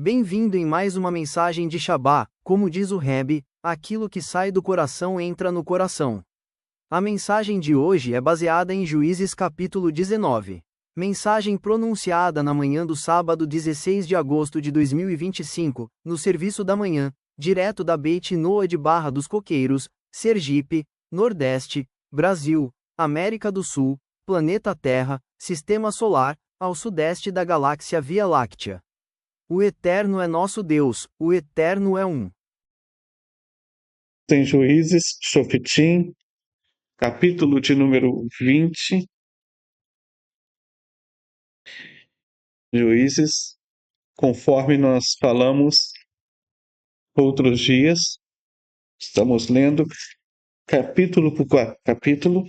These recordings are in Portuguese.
Bem-vindo em mais uma mensagem de Shabá. Como diz o Rebbe, aquilo que sai do coração entra no coração. A mensagem de hoje é baseada em Juízes capítulo 19. Mensagem pronunciada na manhã do sábado 16 de agosto de 2025, no serviço da manhã, direto da Beit Noa de Barra dos Coqueiros, Sergipe, Nordeste, Brasil, América do Sul, planeta Terra, Sistema Solar, ao sudeste da galáxia Via Láctea. O Eterno é nosso Deus, o Eterno é um. Em Juízes, Shofitim, capítulo de número 20. Juízes, conforme nós falamos outros dias, estamos lendo capítulo por capítulo,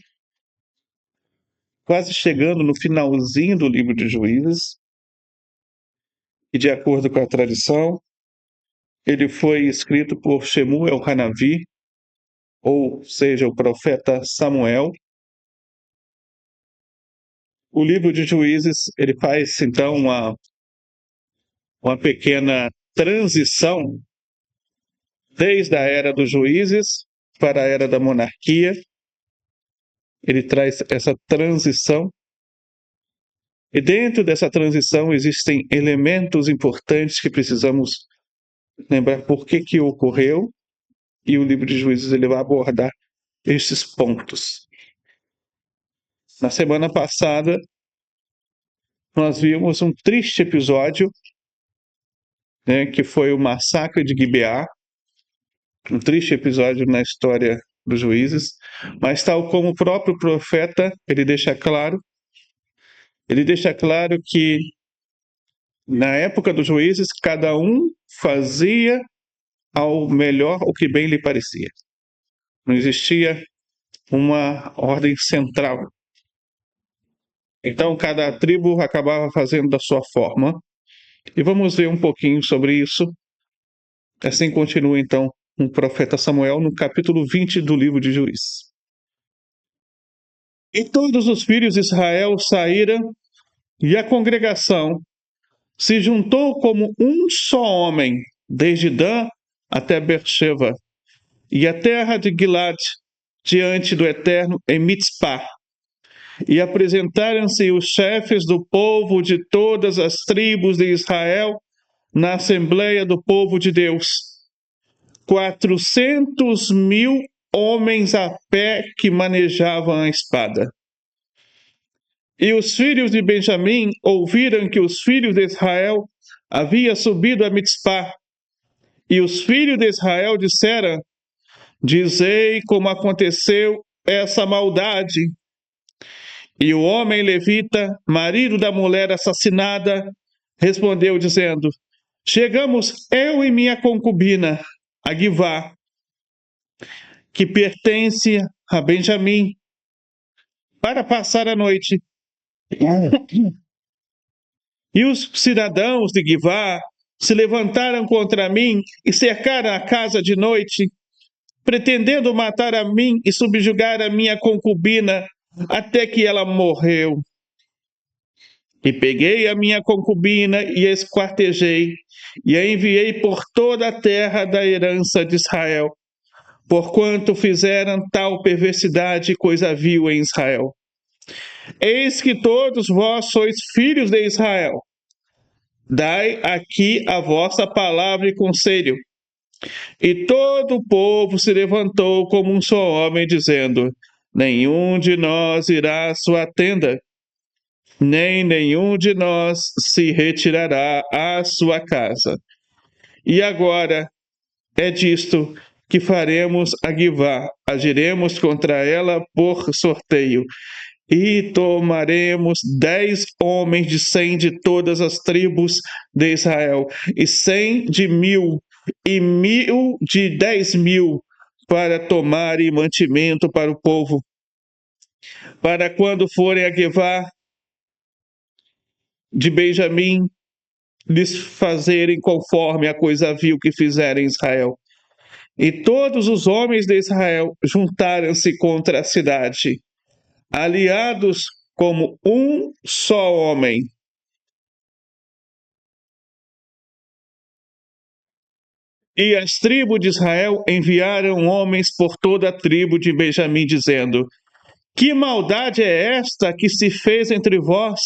quase chegando no finalzinho do livro de Juízes, e de acordo com a tradição, ele foi escrito por Shemuel Hanavi, ou seja, o profeta Samuel. O livro de Juízes, ele faz então uma pequena transição desde a era dos juízes para a era da monarquia. Ele traz essa transição. E dentro dessa transição existem elementos importantes que precisamos lembrar por que ocorreu, e o livro de Juízes ele vai abordar esses pontos. Na semana passada, nós vimos um triste episódio, que foi o massacre de Gibeá, um triste episódio na história dos juízes, mas tal como o próprio profeta, ele deixa claro que na época dos juízes, cada um fazia ao melhor o que bem lhe parecia. Não existia uma ordem central. Então, cada tribo acabava fazendo da sua forma. E vamos ver um pouquinho sobre isso. Assim continua, então, o profeta Samuel no capítulo 20 do livro de Juízes. E todos os filhos de Israel saíram, e a congregação se juntou como um só homem, desde Dan até Beersheba, e a terra de Gilad, diante do Eterno em Mitzpah. E apresentaram-se os chefes do povo de todas as tribos de Israel na Assembleia do Povo de Deus. 400.000 homens a pé que manejavam a espada. E os filhos de Benjamim ouviram que os filhos de Israel haviam subido a Mitzpah. E os filhos de Israel disseram: dizei como aconteceu essa maldade. E o homem levita, marido da mulher assassinada, respondeu dizendo: chegamos eu e minha concubina, a Givá, que pertence a Benjamim, para passar a noite. E os cidadãos de Givá se levantaram contra mim e cercaram a casa de noite, pretendendo matar a mim e subjugar a minha concubina, até que ela morreu. E peguei a minha concubina e a esquartejei, e a enviei por toda a terra da herança de Israel, porquanto fizeram tal perversidade e coisa vil em Israel. Eis que todos vós sois filhos de Israel. Dai aqui a vossa palavra e conselho. E todo o povo se levantou como um só homem, dizendo: nenhum de nós irá à sua tenda, nem nenhum de nós se retirará à sua casa. E agora é disto que faremos a Givá: agiremos contra ela por sorteio, e tomaremos 10 homens de 100 de todas as tribos de Israel, e 100 de 1.000, e 1.000 de 10.000, para tomarem mantimento para o povo, para quando forem a Givá de Benjamim, lhes fazerem conforme a coisa vil que fizeram em Israel. E todos os homens de Israel juntaram-se contra a cidade, aliados como um só homem. E as tribos de Israel enviaram homens por toda a tribo de Benjamim, dizendo: Que maldade é esta que se fez entre vós?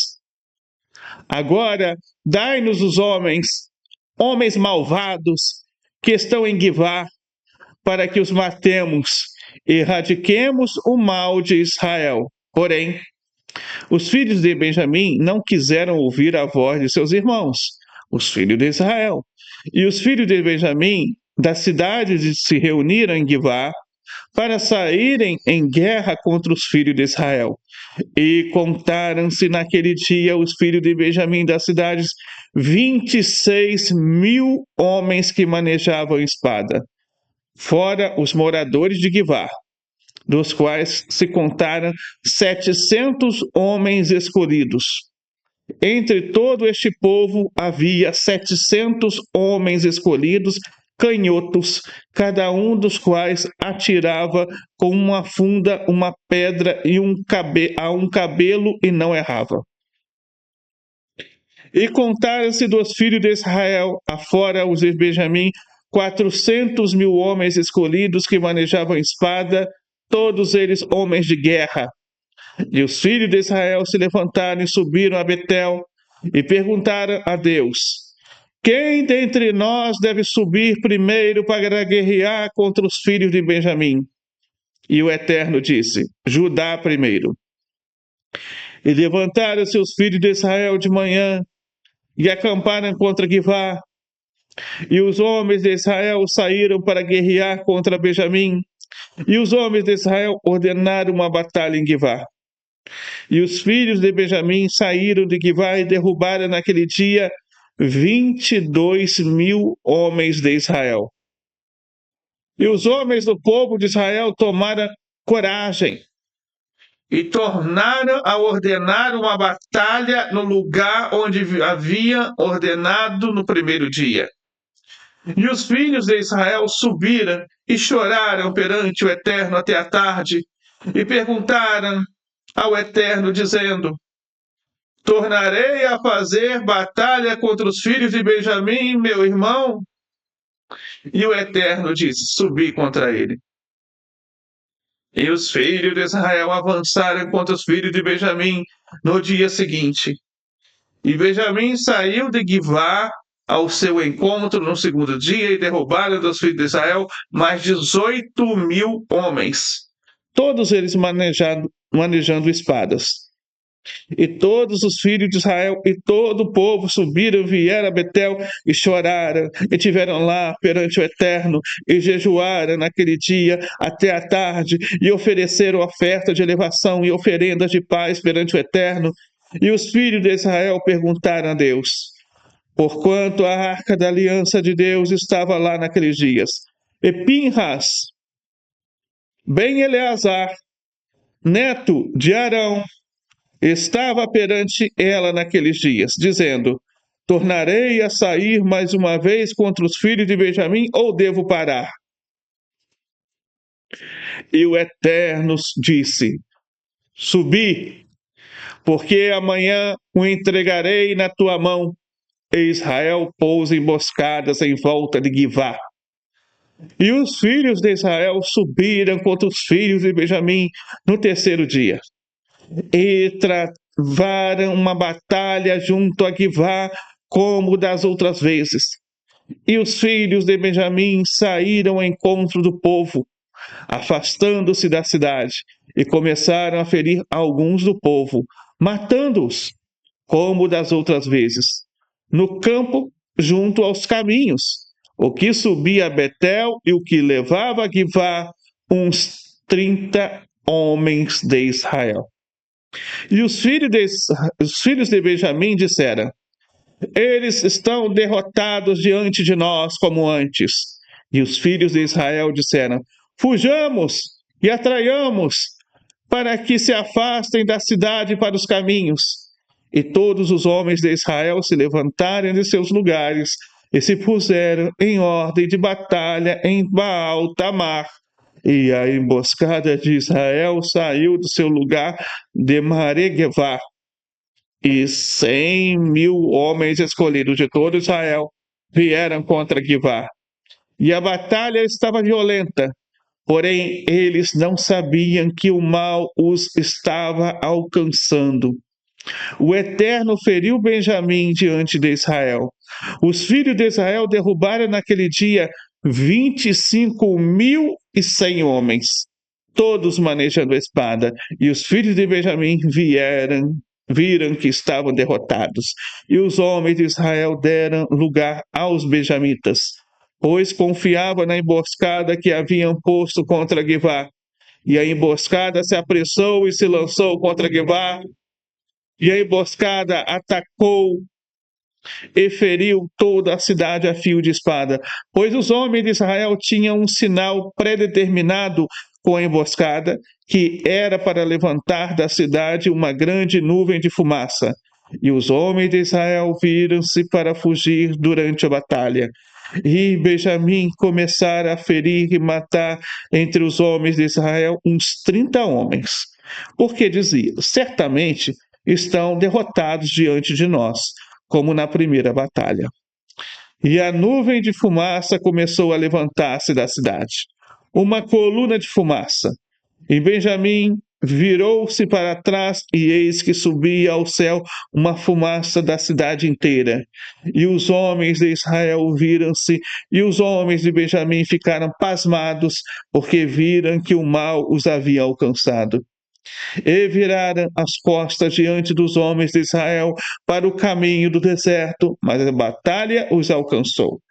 Agora dai-nos os homens malvados que estão em Guivá, para que os matemos e erradiquemos o mal de Israel. Porém, os filhos de Benjamim não quiseram ouvir a voz de seus irmãos, os filhos de Israel. E os filhos de Benjamim da cidade se reuniram em Guivá para saírem em guerra contra os filhos de Israel. E contaram-se naquele dia os filhos de Benjamim das cidades 26.000 homens que manejavam espada, fora os moradores de Guivá, dos quais se contaram 700 homens escolhidos. Entre todo este povo havia 700 homens escolhidos, canhotos, cada um dos quais atirava com uma funda uma pedra e a um cabelo e não errava. E contaram-se dos filhos de Israel, afora os de Benjamim, 400.000 homens escolhidos que manejavam espada, todos eles homens de guerra. E os filhos de Israel se levantaram e subiram a Betel e perguntaram a Deus: Quem dentre nós deve subir primeiro para guerrear contra os filhos de Benjamim? E o Eterno disse: Judá primeiro. E levantaram-se os filhos de Israel de manhã e acamparam contra Guivá. E os homens de Israel saíram para guerrear contra Benjamim. E os homens de Israel ordenaram uma batalha em Guivá. E os filhos de Benjamim saíram de Guivá e derrubaram naquele dia 22.000 homens de Israel. E os homens do povo de Israel tomaram coragem e tornaram a ordenar uma batalha no lugar onde havia ordenado no primeiro dia. E os filhos de Israel subiram e choraram perante o Eterno até a tarde, e perguntaram ao Eterno, dizendo: Tornarei a fazer batalha contra os filhos de Benjamim, meu irmão? E o Eterno disse: Subi contra ele. E os filhos de Israel avançaram contra os filhos de Benjamim no dia seguinte. E Benjamim saiu de Guivá ao seu encontro no segundo dia e derrubaram dos filhos de Israel mais 18.000 homens, todos eles manejando espadas. E todos os filhos de Israel e todo o povo subiram, vieram a Betel e choraram, e tiveram lá perante o Eterno, e jejuaram naquele dia até a tarde, e ofereceram oferta de elevação e oferendas de paz perante o Eterno. E os filhos de Israel perguntaram a Deus, porquanto a arca da aliança de Deus estava lá naqueles dias. E Pinhas, ben Eleazar, neto de Arão, estava perante ela naqueles dias, dizendo: Tornarei a sair mais uma vez contra os filhos de Benjamim, ou devo parar? E o Eterno disse: Subi, porque amanhã o entregarei na tua mão. E Israel pôs emboscadas em volta de Guivá. E os filhos de Israel subiram contra os filhos de Benjamim no terceiro dia, e travaram uma batalha junto a Guivá, como das outras vezes. E os filhos de Benjamim saíram ao encontro do povo, afastando-se da cidade, e começaram a ferir alguns do povo, matando-os, como das outras vezes, no campo junto aos caminhos, o que subia a Betel e o que levava a Guivá, uns 30 homens de Israel. E os filhos de Benjamim disseram: Eles estão derrotados diante de nós como antes. E os filhos de Israel disseram: Fujamos e atraiamos, para que se afastem da cidade para os caminhos. E todos os homens de Israel se levantaram de seus lugares e se puseram em ordem de batalha em Baal-Tamar. E a emboscada de Israel saiu do seu lugar de Mareguevá. E 100.000 homens escolhidos de todo Israel vieram contra Guivá. e a batalha estava violenta. Porém, eles não sabiam que o mal os estava alcançando. O Eterno feriu Benjamim diante de Israel. Os filhos de Israel derrubaram naquele dia 25.100 homens, todos manejando a espada. E os filhos de Benjamim viram que estavam derrotados. E os homens de Israel deram lugar aos benjamitas, pois confiavam na emboscada que haviam posto contra Givá. E a emboscada se apressou e se lançou contra Givá, e a emboscada atacou e feriu toda a cidade a fio de espada, pois os homens de Israel tinham um sinal pré-determinado com a emboscada, que era para levantar da cidade uma grande nuvem de fumaça. E os homens de Israel viram-se para fugir durante a batalha. E Benjamim começara a ferir e matar entre os homens de Israel uns 30 homens, porque dizia: certamente estão derrotados diante de nós, como na primeira batalha. E a nuvem de fumaça começou a levantar-se da cidade, uma coluna de fumaça. E Benjamim virou-se para trás, e eis que subia ao céu uma fumaça da cidade inteira. E os homens de Israel viram-se, e os homens de Benjamim ficaram pasmados, porque viram que o mal os havia alcançado. E viraram as costas diante dos homens de Israel para o caminho do deserto, mas a batalha os alcançou.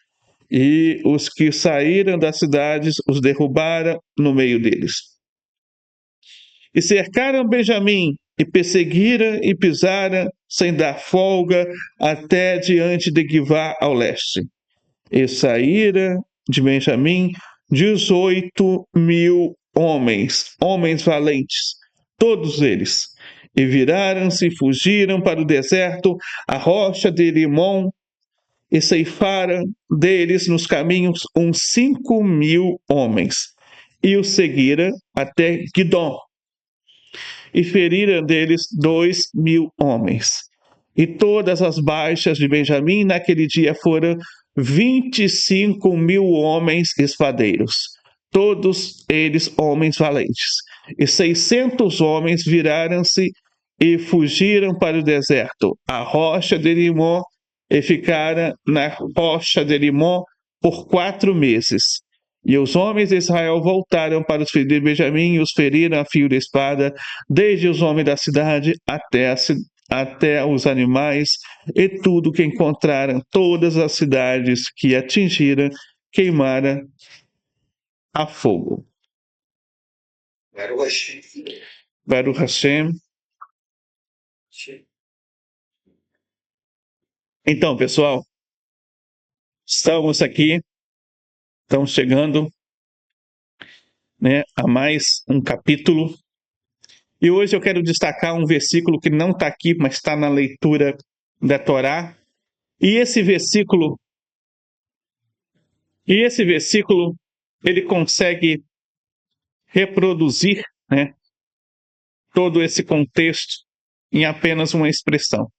E os que saíram das cidades os derrubaram no meio deles. E cercaram Benjamim, e perseguiram e pisaram, sem dar folga, até diante de Givá ao leste. E saíram de Benjamim 18.000 homens valentes, todos eles. E viraram-se e fugiram para o deserto, a rocha de Rimon, e ceifaram deles nos caminhos uns 5.000 homens. E os seguiram até Guidom, e feriram deles 2.000 homens. E todas as baixas de Benjamim naquele dia foram 25.000 homens espadeiros, todos eles homens valentes. E 600 homens viraram-se e fugiram para o deserto, a rocha de Rimon, e ficaram na rocha de Rimon por 4 meses. E os homens de Israel voltaram para os filhos de Benjamim e os feriram a fio de espada, desde os homens da cidade até os animais, e tudo que encontraram, todas as cidades que atingiram, queimaram a fogo. Baruch Hashem. Então, pessoal, estamos chegando, a mais um capítulo. E hoje eu quero destacar um versículo que não está aqui, mas está na leitura da Torá. E esse versículo, ele consegue reproduzir, todo esse contexto em apenas uma expressão.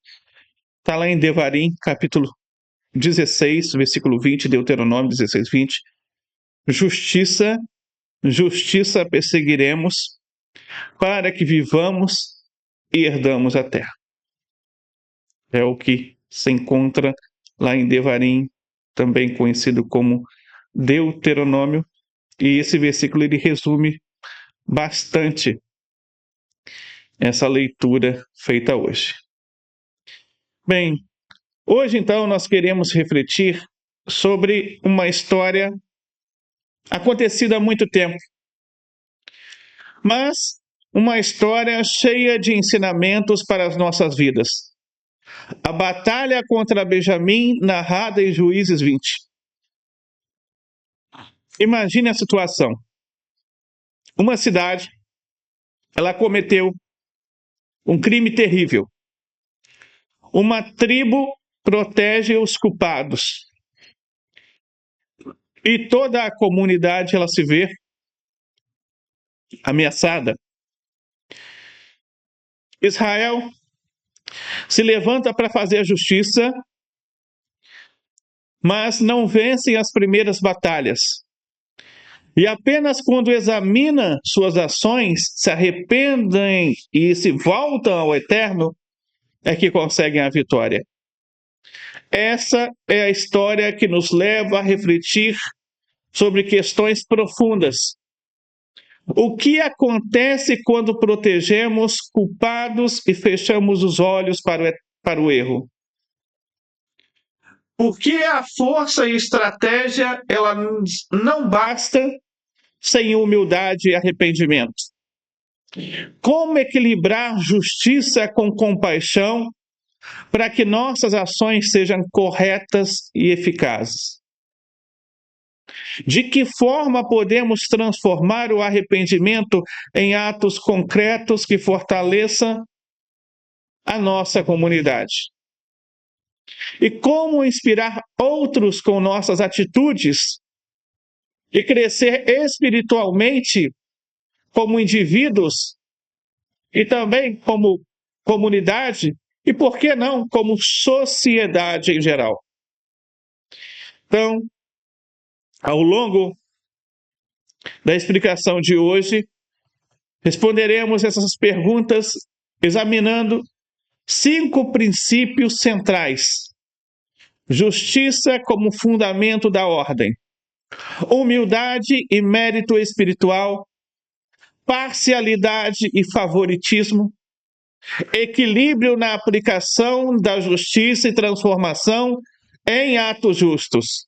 Está lá em Devarim, capítulo 16, versículo 20, Deuteronômio 16, 20. Justiça perseguiremos, para que vivamos e herdamos a terra. É o que se encontra lá em Devarim, também conhecido como Deuteronômio, e esse versículo ele resume bastante essa leitura feita hoje. Bem, hoje então nós queremos refletir sobre uma história acontecida há muito tempo, mas uma história cheia de ensinamentos para as nossas vidas. A batalha contra Benjamim, narrada em Juízes 20. Imagine a situação. Uma cidade, ela cometeu um crime terrível. Uma tribo protege os culpados. E toda a comunidade, ela se vê ameaçada. Israel se levanta para fazer a justiça, mas não vencem as primeiras batalhas. E apenas quando examinam suas ações, se arrependem e se voltam ao Eterno, é que conseguem a vitória. Essa é a história que nos leva a refletir sobre questões profundas. O que acontece quando protegemos culpados e fechamos os olhos para o erro? Porque a força e estratégia, ela não basta sem humildade e arrependimento. Como equilibrar justiça com compaixão para que nossas ações sejam corretas e eficazes? De que forma podemos transformar o arrependimento em atos concretos que fortaleçam a nossa comunidade? E como inspirar outros com nossas atitudes e crescer espiritualmente como indivíduos e também como comunidade e, por que não, como sociedade em geral? Então, ao longo da explicação de hoje, responderemos essas perguntas examinando 5 princípios centrais. Justiça como fundamento da ordem. Humildade e mérito espiritual. Parcialidade e favoritismo. Equilíbrio na aplicação da justiça e transformação em atos justos.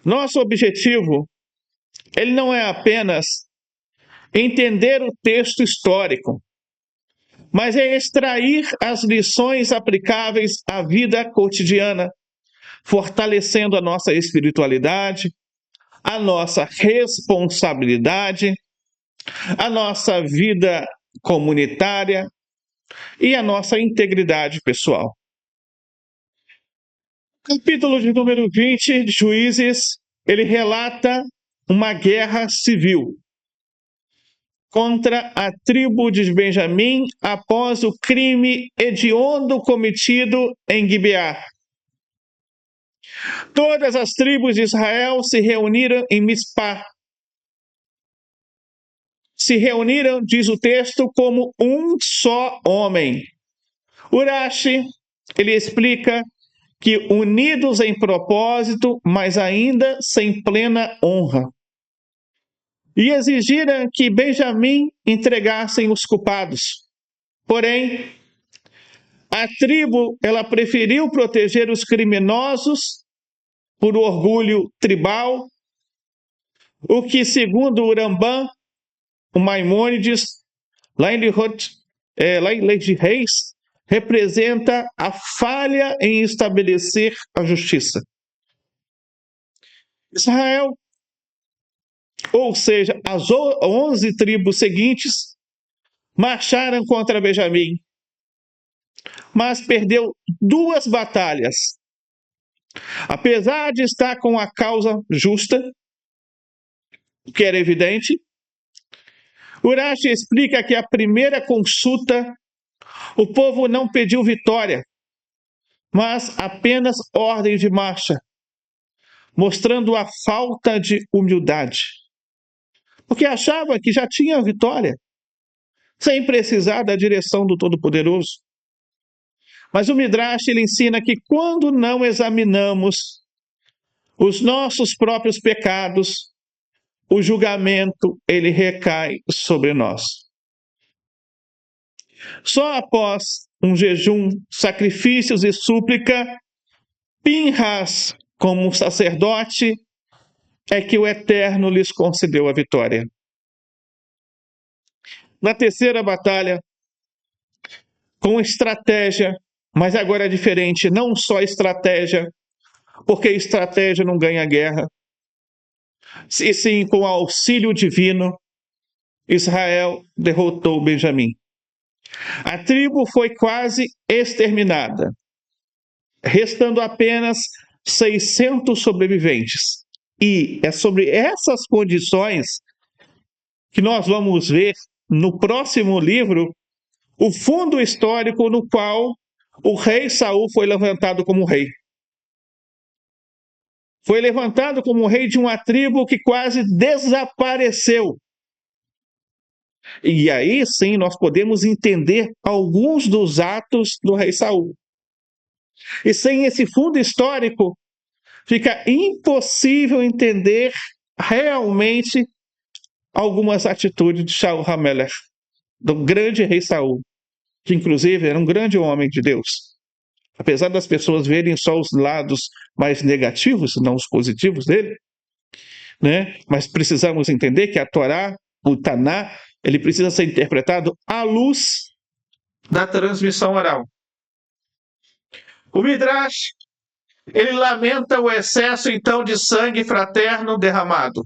Nosso objetivo, ele não é apenas entender o texto histórico, mas é extrair as lições aplicáveis à vida cotidiana, fortalecendo a nossa espiritualidade, a nossa responsabilidade, a nossa vida comunitária e a nossa integridade pessoal. Capítulo de número 20 de Juízes, ele relata uma guerra civil contra a tribo de Benjamim após o crime hediondo cometido em Gibeá. Todas as tribos de Israel se reuniram em Mispá. Se reuniram, diz o texto, como um só homem. Urashi, ele explica que unidos em propósito, mas ainda sem plena honra. E exigiram que Benjamim entregassem os culpados. Porém, a tribo, ela preferiu proteger os criminosos por orgulho tribal, o que, segundo o Rambam, o Maimônides, lá em Lei de Reis, representa a falha em estabelecer a justiça. Israel, ou seja, as 11 tribos seguintes, marcharam contra Benjamim, mas perdeu 2 batalhas. Apesar de estar com a causa justa, o que era evidente, Urashi explica que a primeira consulta, o povo não pediu vitória, mas apenas ordem de marcha, mostrando a falta de humildade. Porque achava que já tinha vitória, sem precisar da direção do Todo-Poderoso. Mas o Midrash, ele ensina que quando não examinamos os nossos próprios pecados, o julgamento, ele recai sobre nós. Só após um jejum, sacrifícios e súplica, Pinhas, como sacerdote, é que o Eterno lhes concedeu a vitória. Na terceira batalha, com estratégia, mas agora é diferente, não só estratégia, porque estratégia não ganha guerra, e sim com auxílio divino, Israel derrotou Benjamim. A tribo foi quase exterminada, restando apenas 600 sobreviventes. E é sobre essas condições que nós vamos ver no próximo livro o fundo histórico no qual o rei Saul foi levantado como rei. Foi levantado como rei de uma tribo que quase desapareceu. E aí sim nós podemos entender alguns dos atos do rei Saul. E sem esse fundo histórico, fica impossível entender realmente algumas atitudes de Shaul HaMelech, do grande rei Saul, que inclusive era um grande homem de Deus. Apesar das pessoas verem só os lados mais negativos, não os positivos dele, né? Mas precisamos entender que a Torá, o Taná, ele precisa ser interpretado à luz da transmissão oral. O Midrash, ele lamenta o excesso, então, de sangue fraterno derramado.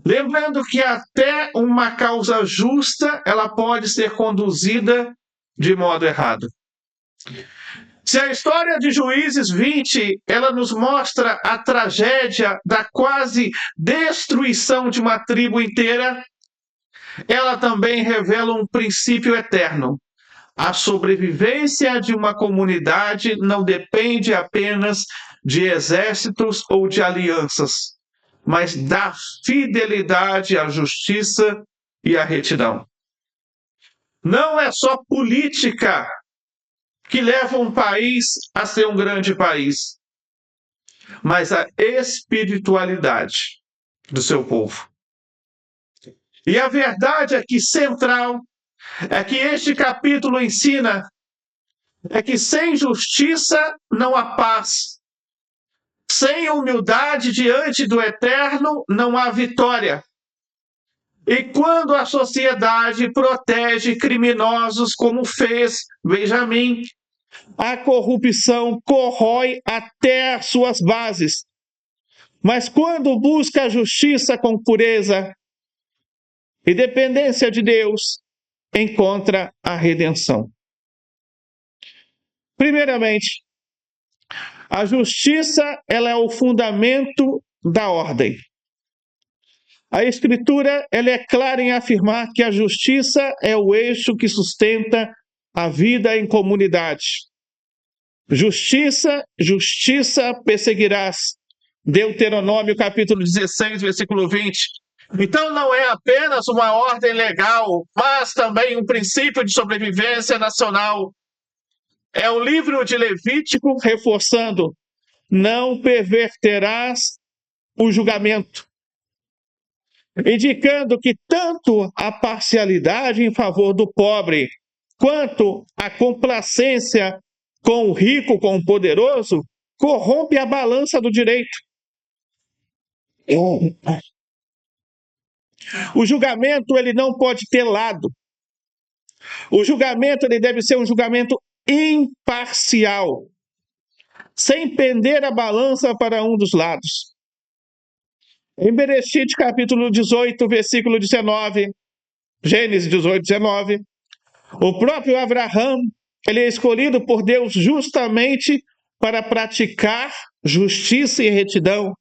Lembrando que até uma causa justa, ela pode ser conduzida de modo errado. Se a história de Juízes 20, ela nos mostra a tragédia da quase destruição de uma tribo inteira, ela também revela um princípio eterno. A sobrevivência de uma comunidade não depende apenas de exércitos ou de alianças, mas da fidelidade à justiça e à retidão. Não é só política que leva um país a ser um grande país, mas a espiritualidade do seu povo. E a verdade aqui central é que este capítulo ensina é que sem justiça não há paz. Sem humildade diante do Eterno não há vitória. E quando a sociedade protege criminosos como fez Benjamim, a corrupção corrói até as suas bases. Mas quando busca a justiça com pureza e dependência de Deus, encontra a redenção. Primeiramente, a justiça ela é o fundamento da ordem. A Escritura ela é clara em afirmar que a justiça é o eixo que sustenta a vida em comunidade. Justiça, justiça perseguirás. Deuteronômio capítulo 16, versículo 20. Então não é apenas uma ordem legal, mas também um princípio de sobrevivência nacional. É o livro de Levítico reforçando: não perverterás o julgamento, indicando que tanto a parcialidade em favor do pobre, quanto a complacência com o rico, com o poderoso, corrompe a balança do direito. O julgamento ele não pode ter lado. O julgamento ele deve ser um julgamento imparcial, sem pender a balança para um dos lados. Em Bereshit, capítulo 18, versículo 19, Gênesis 18, 19, o próprio Abraham, ele é escolhido por Deus justamente para praticar justiça e retidão,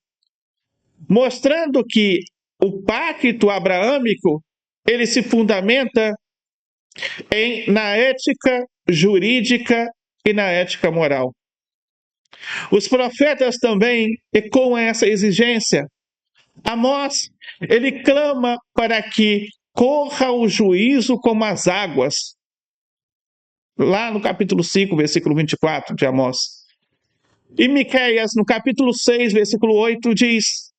mostrando que o pacto abraâmico, ele se fundamenta na ética jurídica e na ética moral. Os profetas também ecoam essa exigência. Amós, ele clama para que corra o juízo como as águas. Lá no capítulo 5, versículo 24 de Amós. E Miqueias, no capítulo 6, versículo 8, diz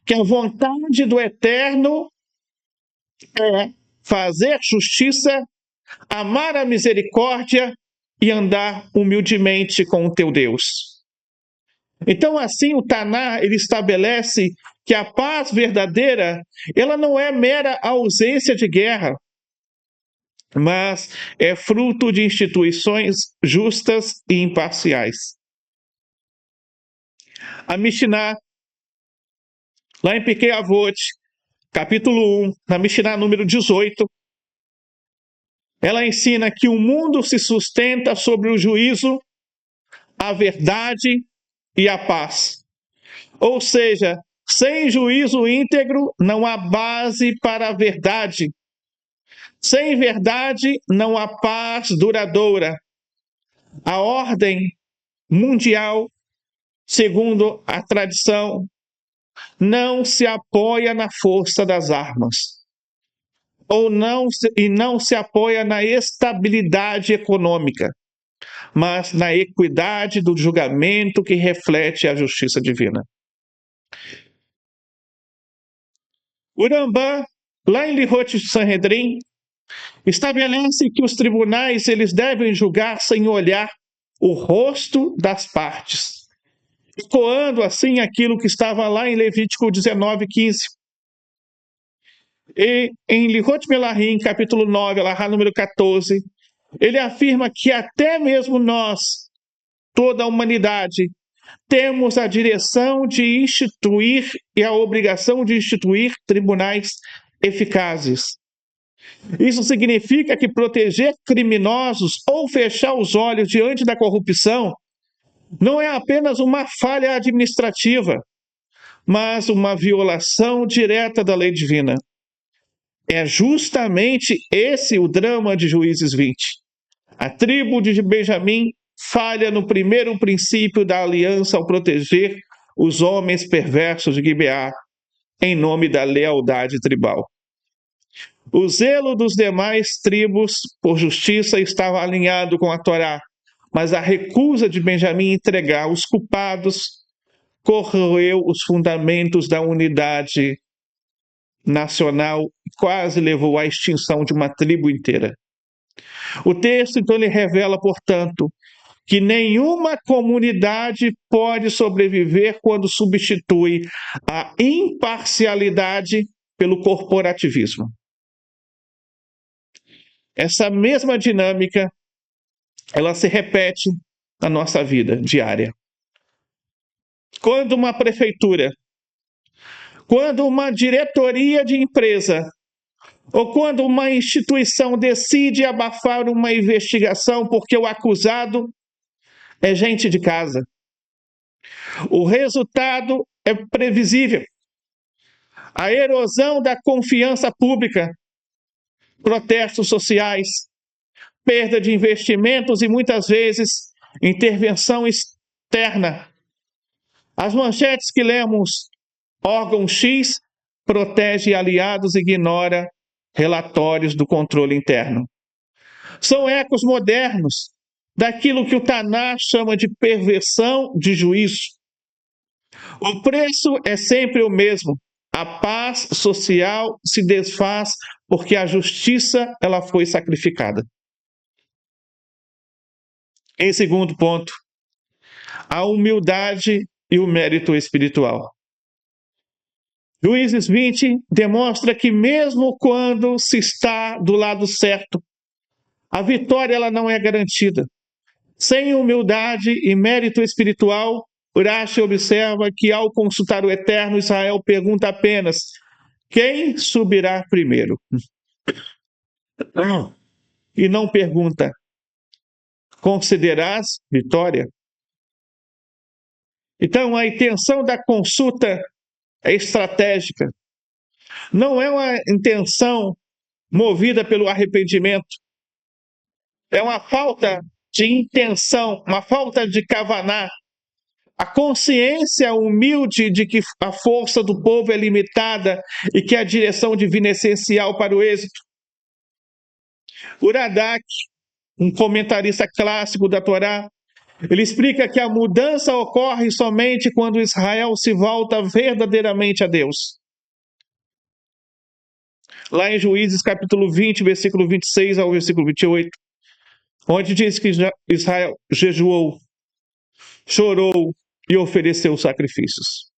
que a vontade do Eterno é fazer justiça, amar a misericórdia e andar humildemente com o teu Deus. Então, assim, o Taná, ele estabelece que a paz verdadeira, ela não é mera ausência de guerra, mas é fruto de instituições justas e imparciais. A Mishnah, lá em Pirkei Avot, capítulo 1, na Mishnah número 18, ela ensina que o mundo se sustenta sobre o juízo, a verdade e a paz. Ou seja, sem juízo íntegro não há base para a verdade. Sem verdade não há paz duradoura. A ordem mundial segundo a tradição, não se apoia na força das armas, não se apoia na estabilidade econômica, mas na equidade do julgamento que reflete a justiça divina. O Rambam, lá em Lihot Sanhedrin, estabelece que os tribunais eles devem julgar sem olhar o rosto das partes, ecoando assim aquilo que estava lá em Levítico 19:15. E em Lihot Melahim, capítulo 9, lá número 14, ele afirma que até mesmo nós, toda a humanidade, temos a direção de instituir e a obrigação de instituir tribunais eficazes. Isso significa que proteger criminosos ou fechar os olhos diante da corrupção não é apenas uma falha administrativa, mas uma violação direta da lei divina. É justamente esse o drama de Juízes 20. A tribo de Benjamim falha no primeiro princípio da aliança ao proteger os homens perversos de Gibeá, em nome da lealdade tribal. O zelo dos demais tribos por justiça estava alinhado com a Torá, mas a recusa de Benjamim entregar os culpados corroeu os fundamentos da unidade nacional e quase levou à extinção de uma tribo inteira. O texto, então, ele revela, portanto, que nenhuma comunidade pode sobreviver quando substitui a imparcialidade pelo corporativismo. Essa mesma dinâmica, ela se repete na nossa vida diária. Quando uma prefeitura, quando uma diretoria de empresa, ou quando uma instituição decide abafar uma investigação porque o acusado é gente de casa, o resultado é previsível. A erosão da confiança pública, protestos sociais, perda de investimentos e muitas vezes intervenção externa. As manchetes que lemos: órgão X protege aliados e ignora relatórios do controle interno. São ecos modernos daquilo que o Taná chama de perversão de juízo. O preço é sempre o mesmo. A paz social se desfaz porque a justiça ela foi sacrificada. Em segundo ponto, a humildade e o mérito espiritual. Juízes 20 demonstra que mesmo quando se está do lado certo, a vitória ela não é garantida. Sem humildade e mérito espiritual, Urashi observa que ao consultar o Eterno, Israel pergunta apenas: quem subirá primeiro? E não pergunta: concederás vitória? Então, a intenção da consulta é estratégica. Não é uma intenção movida pelo arrependimento. É uma falta de intenção, uma falta de kavaná. A consciência humilde de que a força do povo é limitada e que a direção divina é essencial para o êxito. Uradak, um comentarista clássico da Torá, ele explica que a mudança ocorre somente quando Israel se volta verdadeiramente a Deus. Lá em Juízes capítulo 20, versículo 26 ao versículo 28, onde diz que Israel jejuou, chorou e ofereceu sacrifícios.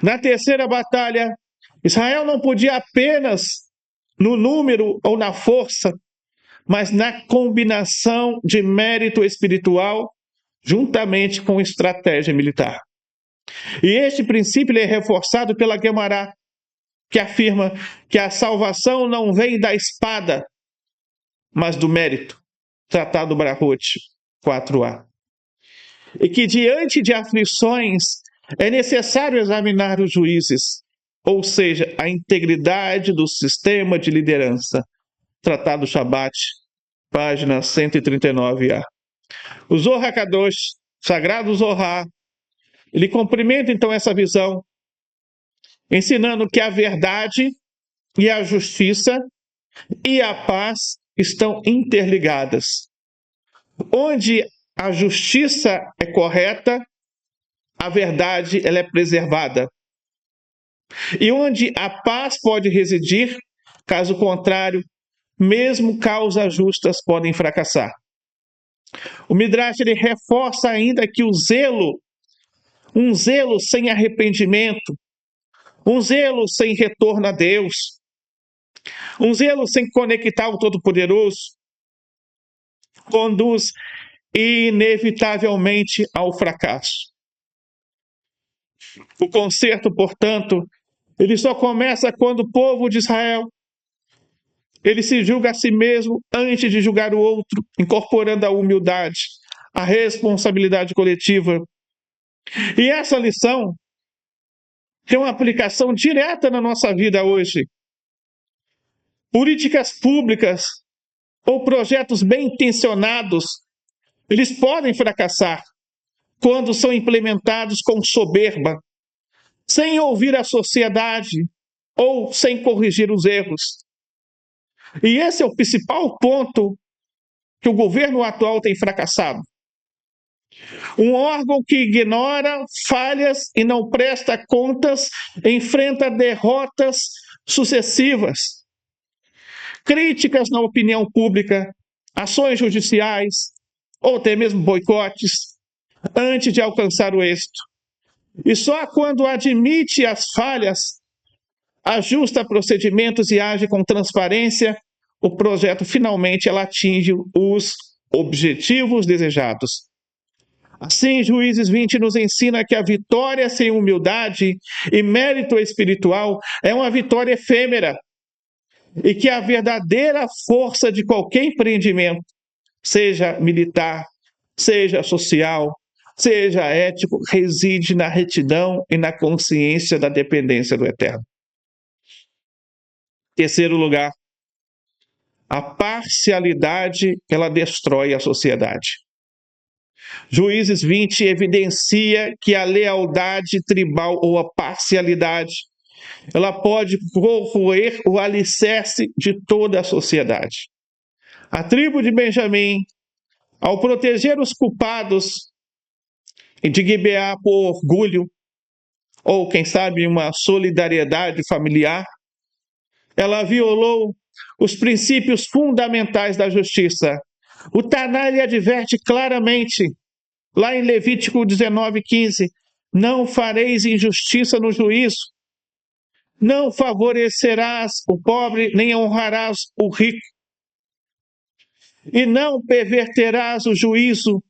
Na terceira batalha, Israel não podia apenas no número ou na força, mas na combinação de mérito espiritual juntamente com estratégia militar. E este princípio é reforçado pela Guemará, que afirma que a salvação não vem da espada, mas do mérito. Tratado Brahot 4a. E que diante de aflições é necessário examinar os juízes, ou seja, a integridade do sistema de liderança. Tratado Shabat, página 139a. O Zohar Kadosh, Sagrado Zohar, Ele cumprimenta então essa visão, ensinando que a verdade e a justiça e a paz estão interligadas. Onde a justiça é correta, a verdade ela é preservada. E onde a paz pode residir, caso contrário, mesmo causas justas podem fracassar. O Midrash ele reforça ainda que um zelo sem arrependimento, um zelo sem retorno a Deus, um zelo sem conectar o Todo-Poderoso, conduz inevitavelmente ao fracasso. O conserto, portanto, ele só começa quando o povo de Israel ele se julga a si mesmo antes de julgar o outro, incorporando a humildade, a responsabilidade coletiva. E essa lição tem uma aplicação direta na nossa vida hoje. Políticas públicas ou projetos bem intencionados, eles podem fracassar quando são implementados com soberba, sem ouvir a sociedade ou sem corrigir os erros. E esse é o principal ponto que o governo atual tem fracassado. Um órgão que ignora falhas e não presta contas enfrenta derrotas sucessivas. Críticas na opinião pública, ações judiciais ou até mesmo boicotes antes de alcançar o êxito. E só quando admite as falhas, ajusta procedimentos e age com transparência, o projeto finalmente ela atinge os objetivos desejados. Assim, Juízes 20 nos ensina que a vitória sem humildade e mérito espiritual é uma vitória efêmera e que a verdadeira força de qualquer empreendimento, seja militar, seja social, seja ético, reside na retidão e na consciência da dependência do Eterno. Terceiro lugar, a parcialidade, ela destrói a sociedade. Juízes 20 evidencia que a lealdade tribal ou a parcialidade, ela pode corroer o alicerce de toda a sociedade. A tribo de Benjamim, ao proteger os culpados de Gibeá por orgulho, ou quem sabe uma solidariedade familiar, ela violou os princípios fundamentais da justiça. O Taná ele adverte claramente, lá em Levítico 19:15, não fareis injustiça no juízo, não favorecerás o pobre, nem honrarás o rico, e não perverterás o juízo,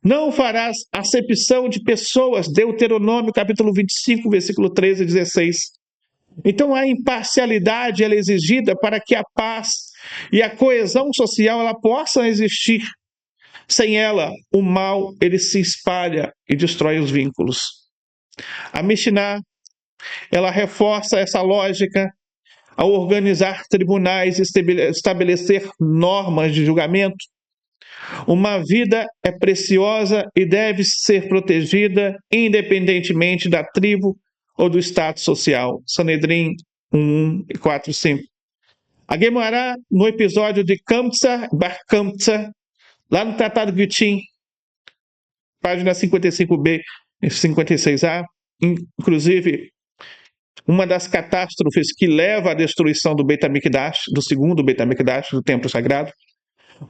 não farás acepção de pessoas, Deuteronômio capítulo 25, versículo 13 e 16. Então a imparcialidade ela é exigida para que a paz e a coesão social ela possam existir. Sem ela, o mal ele se espalha e destrói os vínculos. A Mishnah ela reforça essa lógica ao organizar tribunais e estabelecer normas de julgamento. Uma vida é preciosa e deve ser protegida independentemente da tribo ou do status social. Sanedrim 1 e 4, 5. A Gemara, no episódio de Kamtsa Bar Kamtsa, lá no Tratado Gittin, página 55b e 56a, inclusive uma das catástrofes que leva à destruição do Beit HaMikdash, do segundo Beit HaMikdash, do templo sagrado,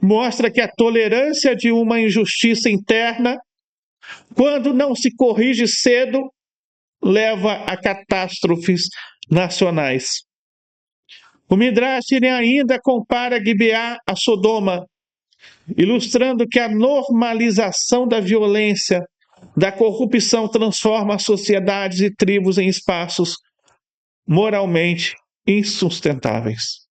mostra que a tolerância de uma injustiça interna, quando não se corrige cedo, leva a catástrofes nacionais. O Midrash ainda compara Gibeá a Sodoma, ilustrando que a normalização da violência, da corrupção transforma sociedades e tribos em espaços moralmente insustentáveis.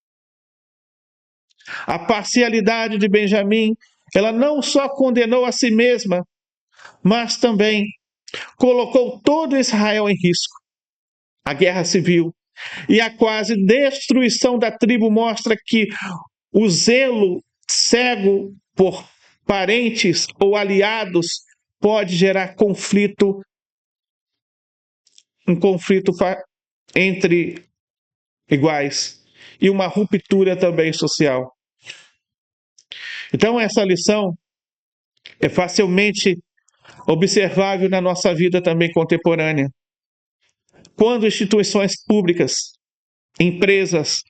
A parcialidade de Benjamim, ela não só condenou a si mesma, mas também colocou todo Israel em risco. A guerra civil e a quase destruição da tribo mostra que o zelo cego por parentes ou aliados pode gerar conflito um conflito entre iguais e uma ruptura também social. Então, essa lição é facilmente observável na nossa vida também contemporânea. Quando instituições públicas, empresas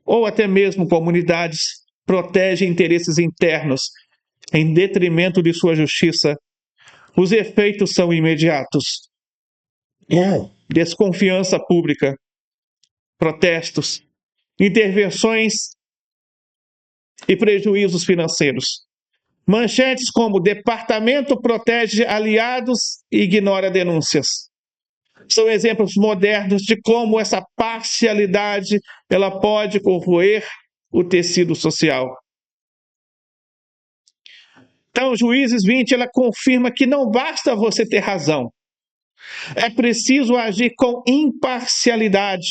ou até mesmo comunidades protegem interesses internos em detrimento de sua justiça, os efeitos são imediatos. Desconfiança pública, protestos, intervenções e prejuízos financeiros. Manchetes como "Departamento protege aliados e ignora denúncias" são exemplos modernos de como essa parcialidade ela pode corroer o tecido social. Então, Juízes 20, ela confirma que não basta você ter razão. É preciso agir com imparcialidade.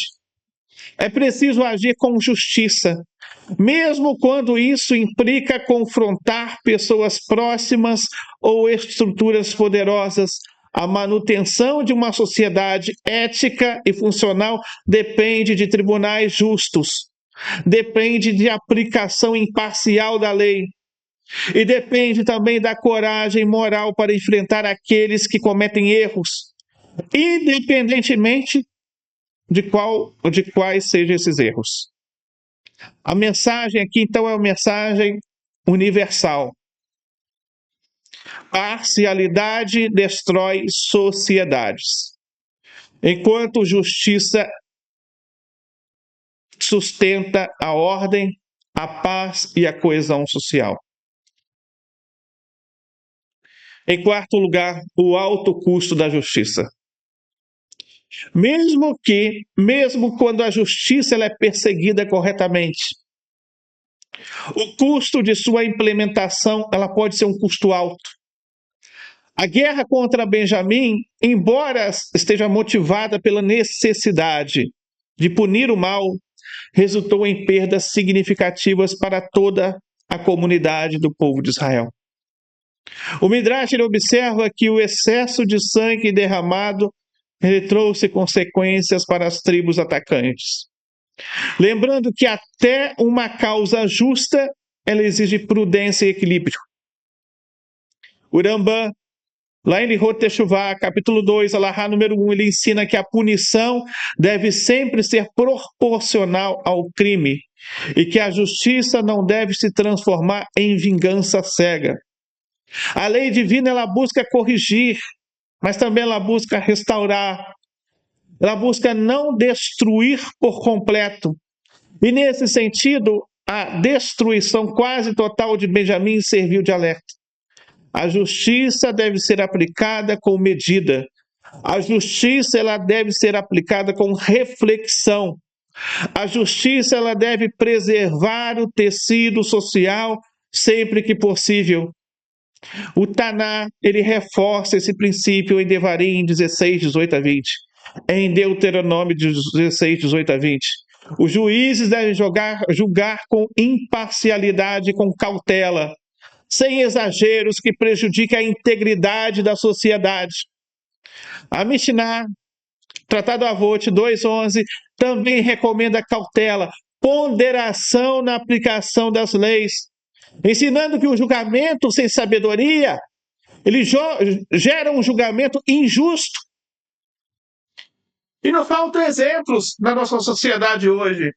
É preciso agir com justiça, mesmo quando isso implica confrontar pessoas próximas ou estruturas poderosas. A manutenção de uma sociedade ética e funcional depende de tribunais justos, depende de aplicação imparcial da lei e depende também da coragem moral para enfrentar aqueles que cometem erros, independentemente de quais sejam esses erros. A mensagem aqui, então, é uma mensagem universal. Parcialidade destrói sociedades, enquanto justiça sustenta a ordem, a paz e a coesão social. Em quarto lugar, o alto custo da justiça. Mesmo quando a justiça ela é perseguida corretamente, o custo de sua implementação ela pode ser um custo alto. A guerra contra Benjamim, embora esteja motivada pela necessidade de punir o mal, resultou em perdas significativas para toda a comunidade do povo de Israel. O Midrash ele observa que o excesso de sangue derramado trouxe consequências para as tribos atacantes. Lembrando que até uma causa justa, ela exige prudência e equilíbrio. O Rambam, lá em Lihot Teshuvah, capítulo 2, alahá número 1, ele ensina que a punição deve sempre ser proporcional ao crime e que a justiça não deve se transformar em vingança cega. A lei divina ela busca corrigir, mas também ela busca restaurar. Ela busca não destruir por completo. E nesse sentido, a destruição quase total de Benjamim serviu de alerta. A justiça deve ser aplicada com medida. A justiça ela deve ser aplicada com reflexão. A justiça ela deve preservar o tecido social sempre que possível. O Taná, ele reforça esse princípio em Devarim 16, 18 a 20. Em Deuteronômio 16, 18 a 20. Os juízes devem julgar com imparcialidade e com cautela, sem exageros que prejudiquem a integridade da sociedade. A Mishnah, Tratado Avot 2:11, também recomenda cautela, ponderação na aplicação das leis, ensinando que o julgamento sem sabedoria, ele gera um julgamento injusto. E não faltam exemplos na nossa sociedade hoje.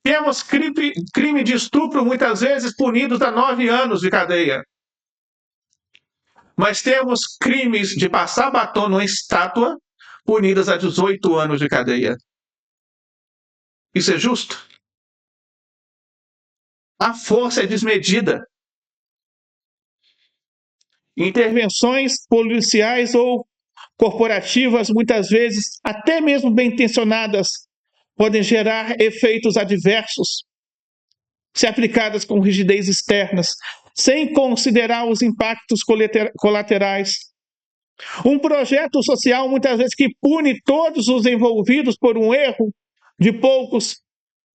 Temos crime de estupro, muitas vezes punidos a 9 anos de cadeia. Mas temos crimes de passar batom numa estátua, punidas a 18 anos de cadeia. Isso é justo? A força é desmedida. Intervenções policiais ou corporativas, muitas vezes até mesmo bem intencionadas, podem gerar efeitos adversos se aplicadas com rigidez externas, sem considerar os impactos colaterais. Um projeto social, muitas vezes, que pune todos os envolvidos por um erro de poucos,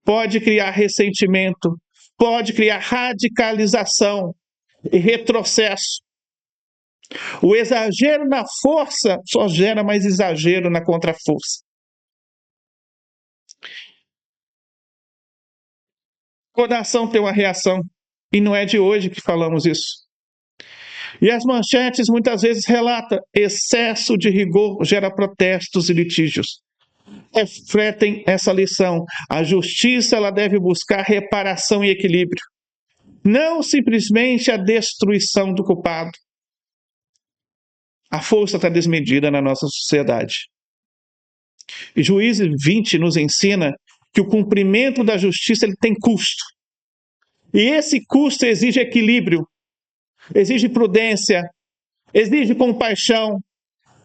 pode criar ressentimento, pode criar radicalização e retrocesso. O exagero na força só gera mais exagero na contraforça. Toda ação tem uma reação, e não é de hoje que falamos isso. E as manchetes muitas vezes relatam: excesso de rigor gera protestos e litígios. Refletem essa lição. A justiça ela deve buscar reparação e equilíbrio, não simplesmente a destruição do culpado. A força está desmedida na nossa sociedade. E Juízes 20 nos ensina que o cumprimento da justiça ele tem custo. E esse custo exige equilíbrio, exige prudência, exige compaixão.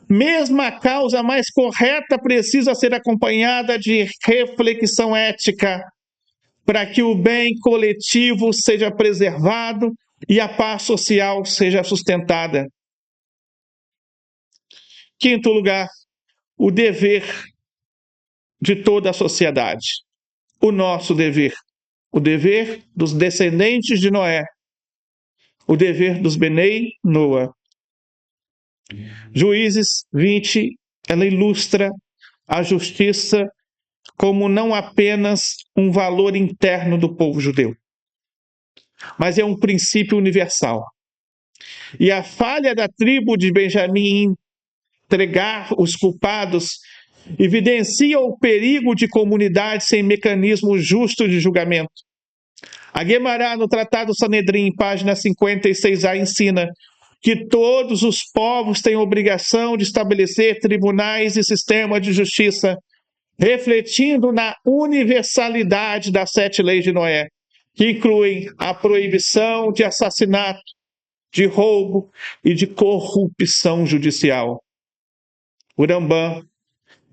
Mesmo a causa mais correta precisa ser acompanhada de reflexão ética, para que o bem coletivo seja preservado e a paz social seja sustentada. Quinto lugar, o dever de toda a sociedade. O nosso dever. O dever dos descendentes de Noé. O dever dos Benei Noa. Juízes 20, ela ilustra a justiça como não apenas um valor interno do povo judeu, mas é um princípio universal. E a falha da tribo de Benjamim em entregar os culpados evidencia o perigo de comunidades sem mecanismo justo de julgamento. A Guemará, no Tratado Sanedrim, página 56a, ensina que todos os povos têm obrigação de estabelecer tribunais e sistema de justiça, refletindo na universalidade das 7 leis de Noé, que incluem a proibição de assassinato, de roubo e de corrupção judicial. O Rambam,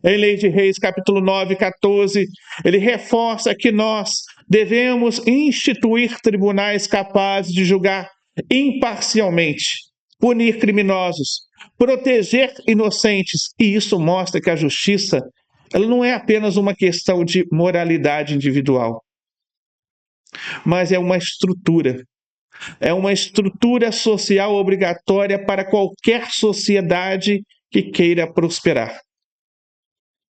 em Lei de Reis, capítulo 9, 14, ele reforça que nós devemos instituir tribunais capazes de julgar imparcialmente, punir criminosos, proteger inocentes. E isso mostra que a justiça ela não é apenas uma questão de moralidade individual, mas é uma estrutura. É uma estrutura social obrigatória para qualquer sociedade que queira prosperar.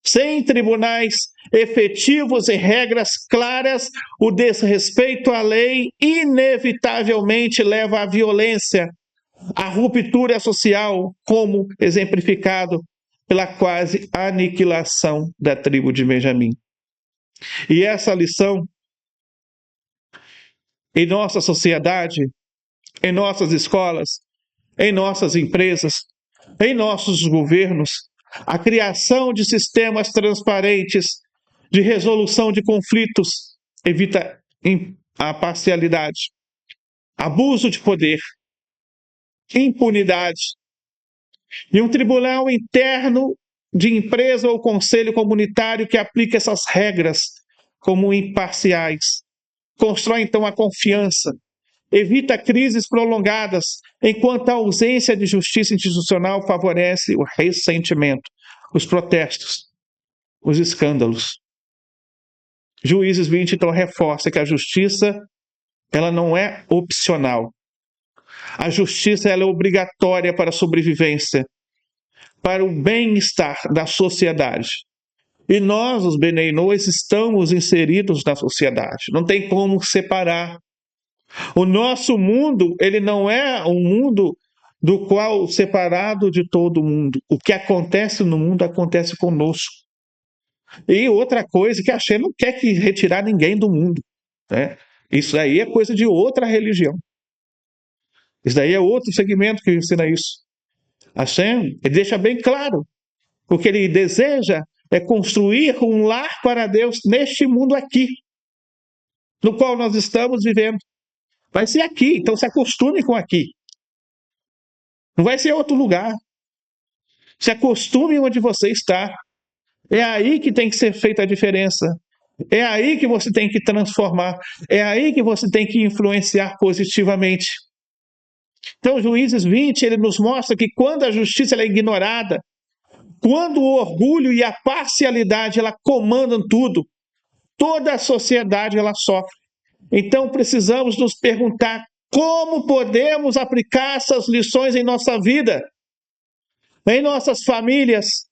Sem tribunais efetivos e regras claras, o desrespeito à lei inevitavelmente leva à violência, à ruptura social, como exemplificado pela quase aniquilação da tribo de Benjamim. E essa lição, em nossa sociedade, em nossas escolas, em nossas empresas, em nossos governos, a criação de sistemas transparentes de resolução de conflitos evita a parcialidade, abuso de poder, impunidade. E um tribunal interno de empresa ou conselho comunitário que aplica essas regras como imparciais. Constrói, então, a confiança, evita crises prolongadas, enquanto a ausência de justiça institucional favorece o ressentimento, os protestos, os escândalos. Juízes 20, então, reforça que a justiça ela não é opcional. A justiça ela é obrigatória para a sobrevivência, para o bem-estar da sociedade. E nós, os Benei Noa, estamos inseridos na sociedade. Não tem como separar. O nosso mundo, ele não é um mundo do qual separado de todo mundo. O que acontece no mundo acontece conosco. E outra coisa que a Shem não quer que retirar ninguém do mundo, né? Isso aí é coisa de outra religião. Isso daí é outro segmento que ensina isso. A Shem deixa bem claro. O que ele deseja é construir um lar para Deus neste mundo aqui, no qual nós estamos vivendo. Vai ser aqui, então se acostume com aqui. Não vai ser outro lugar. Se acostume onde você está. É aí que tem que ser feita a diferença. É aí que você tem que transformar. É aí que você tem que influenciar positivamente. Então, Juízes 20, ele nos mostra que quando a justiça ela é ignorada, quando o orgulho e a parcialidade ela comandam tudo, toda a sociedade ela sofre. Então, precisamos nos perguntar Como podemos aplicar essas lições em nossa vida, em nossas famílias,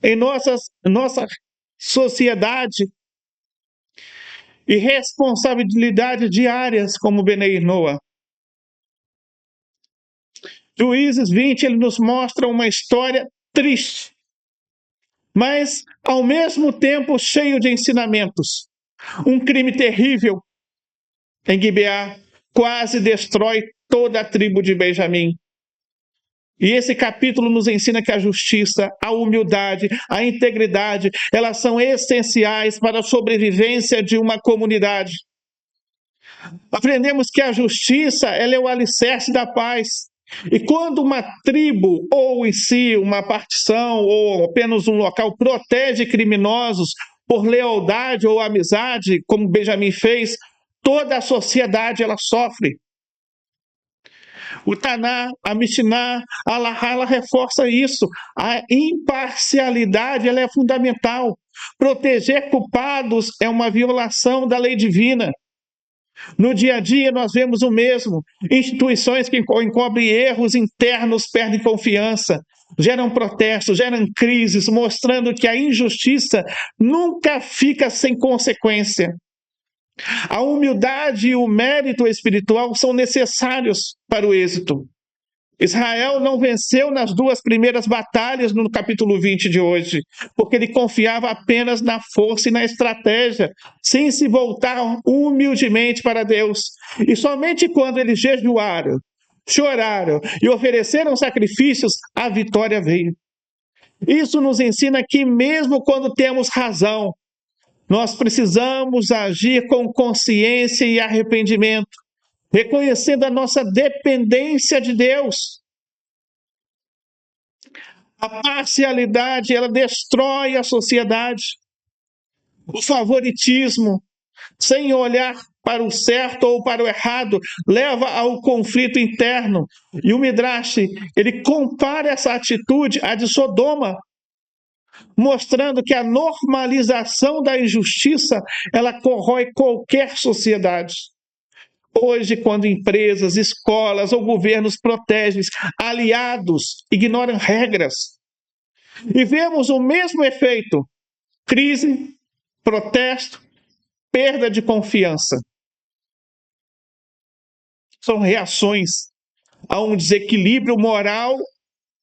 em nossa sociedade e responsabilidades diárias como Benei Noa? Juízes 20, ele nos mostra uma história triste, mas ao mesmo tempo cheio de ensinamentos. Um crime terrível em Gibeá quase destrói toda a tribo de Benjamim. E esse capítulo nos ensina que a justiça, a humildade, a integridade, elas são essenciais para a sobrevivência de uma comunidade. Aprendemos que a justiça, ela é o alicerce da paz. E quando uma tribo, ou em si uma partição, ou apenas um local, protege criminosos por lealdade ou amizade, como Benjamim fez, toda a sociedade ela sofre. O Taná, a Mishiná, a Lahá, ela reforça isso. A imparcialidade ela é fundamental. Proteger culpados é uma violação da lei divina. No dia a dia nós vemos o mesmo. Instituições que encobrem erros internos perdem confiança, geram protestos, geram crises, mostrando que a injustiça nunca fica sem consequência. A humildade e o mérito espiritual são necessários para o êxito. Israel não venceu nas duas primeiras batalhas no capítulo 20 de hoje, porque ele confiava apenas na força e na estratégia, sem se voltar humildemente para Deus. E somente quando eles jejuaram, choraram e ofereceram sacrifícios, a vitória veio. Isso nos ensina que mesmo quando temos razão, nós precisamos agir com consciência e arrependimento, reconhecendo a nossa dependência de Deus. A parcialidade, ela destrói a sociedade. O favoritismo, sem olhar para o certo ou para o errado, leva ao conflito interno. E o Midrash, ele compara essa atitude à de Sodoma, mostrando que a normalização da injustiça, ela corrói qualquer sociedade. Hoje, quando empresas, escolas ou governos protegem aliados, ignoram regras. E vemos o mesmo efeito: crise, protesto, perda de confiança. São reações a um desequilíbrio moral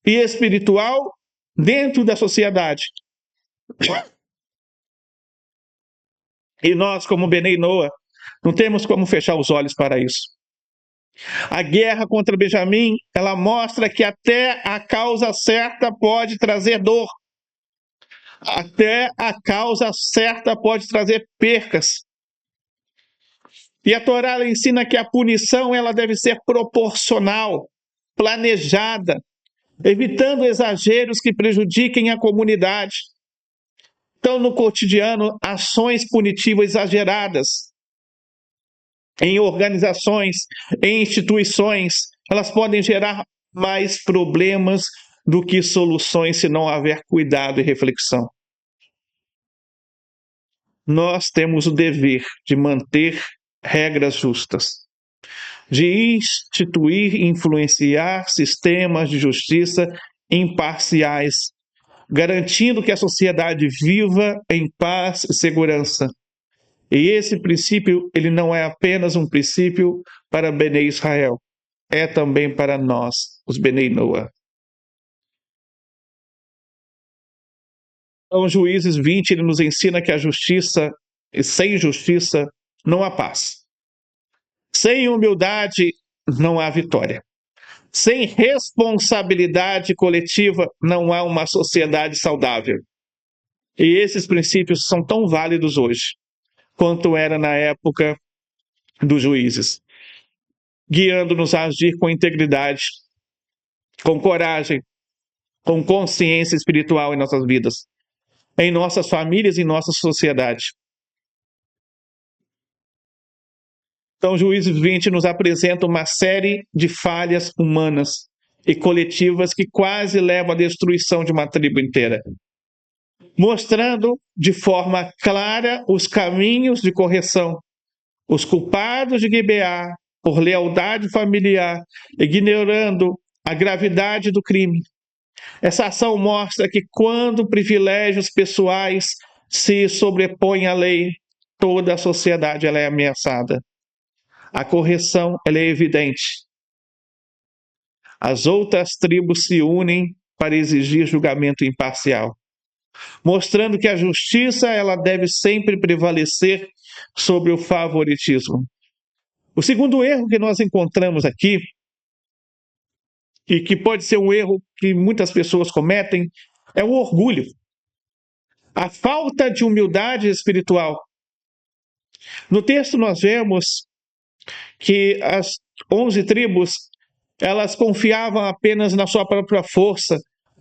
e espiritual dentro da sociedade. E nós, como Benei Noa, não temos como fechar os olhos para isso. A guerra contra Benjamim, ela mostra que até a causa certa pode trazer dor. Até a causa certa pode trazer percas. E a Torá ela ensina que a punição ela deve ser proporcional, planejada, evitando exageros que prejudiquem a comunidade. Então, no cotidiano, ações punitivas exageradas em organizações, em instituições, elas podem gerar mais problemas do que soluções se não houver cuidado e reflexão. Nós temos o dever de manter regras justas, de instituir e influenciar sistemas de justiça imparciais, garantindo que a sociedade viva em paz e segurança. E esse princípio, ele não é apenas um princípio para Benei Israel, é também para nós, os Benei Noa. Então, Juízes 20, ele nos ensina que a justiça, e sem justiça, não há paz. Sem humildade, não há vitória. Sem responsabilidade coletiva, não há uma sociedade saudável. E esses princípios são tão válidos hoje, quanto era na época dos juízes, guiando-nos a agir com integridade, com coragem, com consciência espiritual em nossas vidas, em nossas famílias e em nossa sociedade. Então, Juízes 20 nos apresenta uma série de falhas humanas e coletivas que quase levam à destruição de uma tribo inteira, mostrando de forma clara os caminhos de correção. Os culpados de Gibeá por lealdade familiar, ignorando a gravidade do crime. Essa ação mostra que quando privilégios pessoais se sobrepõem à lei, toda a sociedade ela é ameaçada. A correção ela é evidente. As outras tribos se unem para exigir julgamento imparcial, mostrando que a justiça ela deve sempre prevalecer sobre o favoritismo. O segundo erro que nós encontramos aqui, e que pode ser um erro que muitas pessoas cometem, é o orgulho. A falta de humildade espiritual. No texto nós vemos que as 11 tribos, elas confiavam apenas na sua própria força,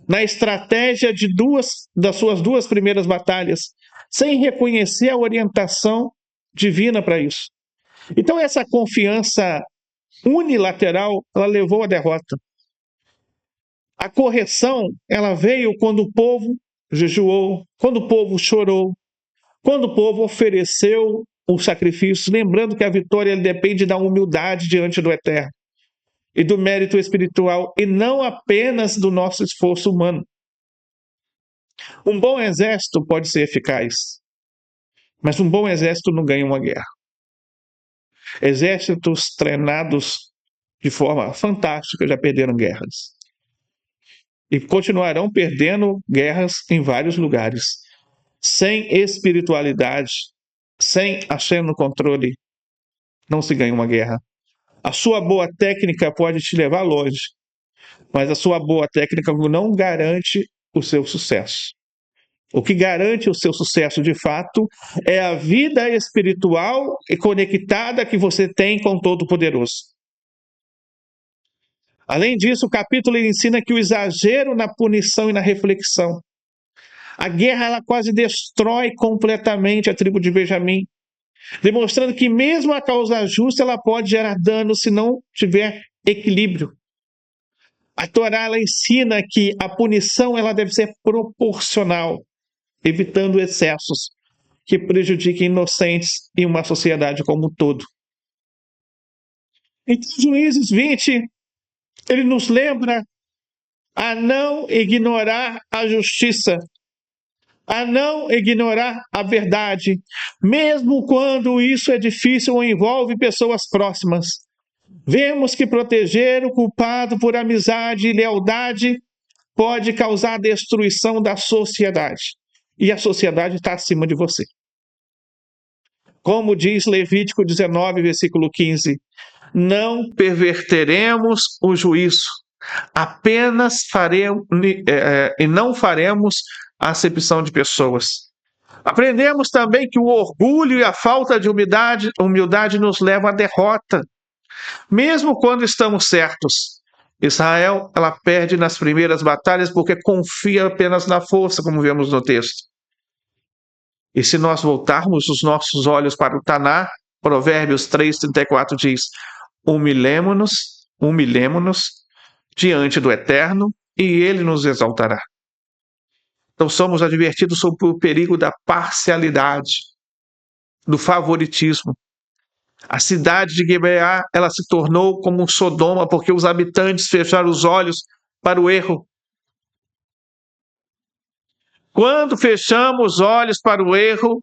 na estratégia de das suas duas primeiras batalhas, sem reconhecer a orientação divina para isso. Então essa confiança unilateral, ela levou à derrota. A correção, ela veio quando o povo jejuou, quando o povo chorou, quando o povo ofereceu o sacrifício, lembrando que a vitória depende da humildade diante do Eterno e do mérito espiritual, e não apenas do nosso esforço humano. Um bom exército pode ser eficaz, mas um bom exército não ganha uma guerra. Exércitos treinados de forma fantástica já perderam guerras. E continuarão perdendo guerras em vários lugares. Sem espiritualidade, sem Hashem no controle, não se ganha uma guerra. A sua boa técnica pode te levar longe, mas a sua boa técnica não garante o seu sucesso. O que garante o seu sucesso de fato é a vida espiritual e conectada que você tem com o Todo-Poderoso. Além disso, o capítulo ensina que o exagero na punição e na reflexão. A guerra ela quase destrói completamente a tribo de Benjamim, demonstrando que mesmo a causa justa ela pode gerar dano se não tiver equilíbrio. A Torá ela ensina que a punição ela deve ser proporcional, evitando excessos que prejudiquem inocentes e uma sociedade como um todo. Então, Juízes 20, ele nos lembra a não ignorar a justiça, a não ignorar a verdade, mesmo quando isso é difícil ou envolve pessoas próximas. Vemos que proteger o culpado por amizade e lealdade pode causar a destruição da sociedade. E a sociedade está acima de você. Como diz Levítico 19, versículo 15, não perverteremos o juízo, apenas faremos, e não faremos acepção de pessoas. Aprendemos também que o orgulho e a falta de humildade nos levam à derrota, mesmo quando estamos certos. Israel, ela perde nas primeiras batalhas porque confia apenas na força, como vemos no texto. E se nós voltarmos os nossos olhos para o Taná, Provérbios 3:34 diz: humilhemo-nos diante do Eterno e Ele nos exaltará. Então somos advertidos sobre o perigo da parcialidade, do favoritismo. A cidade de Gibeá, ela se tornou como um Sodoma porque os habitantes fecharam os olhos para o erro. Quando fechamos os olhos para o erro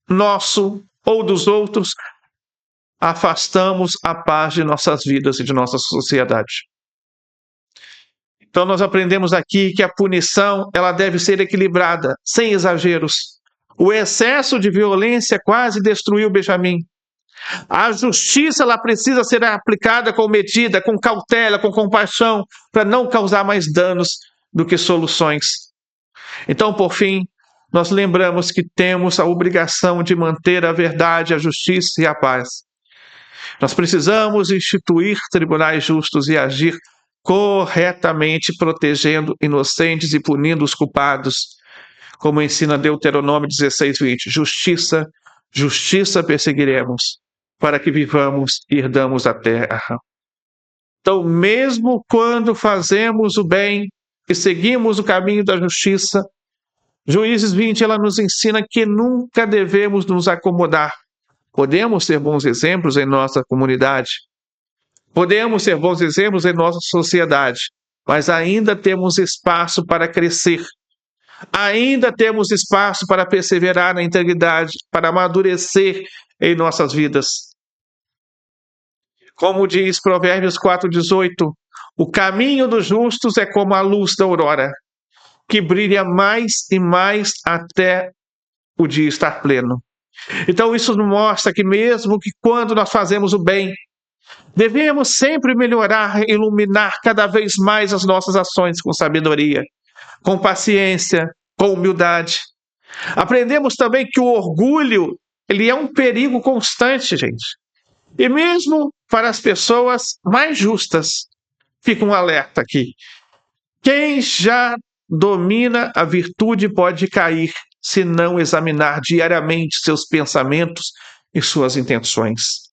nosso ou dos outros, afastamos a paz de nossas vidas e de nossa sociedade. Então nós aprendemos aqui que a punição ela deve ser equilibrada, sem exageros. O excesso de violência quase destruiu Benjamim. A justiça ela precisa ser aplicada com medida, com cautela, com compaixão, para não causar mais danos do que soluções. Então, por fim, nós lembramos que temos a obrigação de manter a verdade, a justiça e a paz. Nós precisamos instituir tribunais justos e agir corretamente, protegendo inocentes e punindo os culpados, como ensina Deuteronômio 16:20. Justiça perseguiremos, para que vivamos e herdamos a terra. Então, mesmo quando fazemos o bem e seguimos o caminho da justiça, Juízes 20, ela nos ensina que nunca devemos nos acomodar. Podemos ser bons exemplos em nossa comunidade, Podemos ser bons exemplos em nossa sociedade, mas ainda temos espaço para crescer. Ainda temos espaço para perseverar na integridade, para amadurecer em nossas vidas. Como diz Provérbios 4,18, o caminho dos justos é como a luz da aurora, que brilha mais e mais até o dia estar pleno. Então isso nos mostra que mesmo que quando nós fazemos o bem, devemos sempre melhorar, iluminar cada vez mais as nossas ações com sabedoria, com paciência, com humildade. Aprendemos também que o orgulho, ele é um perigo constante, gente. E mesmo para as pessoas mais justas, fica um alerta aqui. Quem já domina a virtude pode cair se não examinar diariamente seus pensamentos e suas intenções.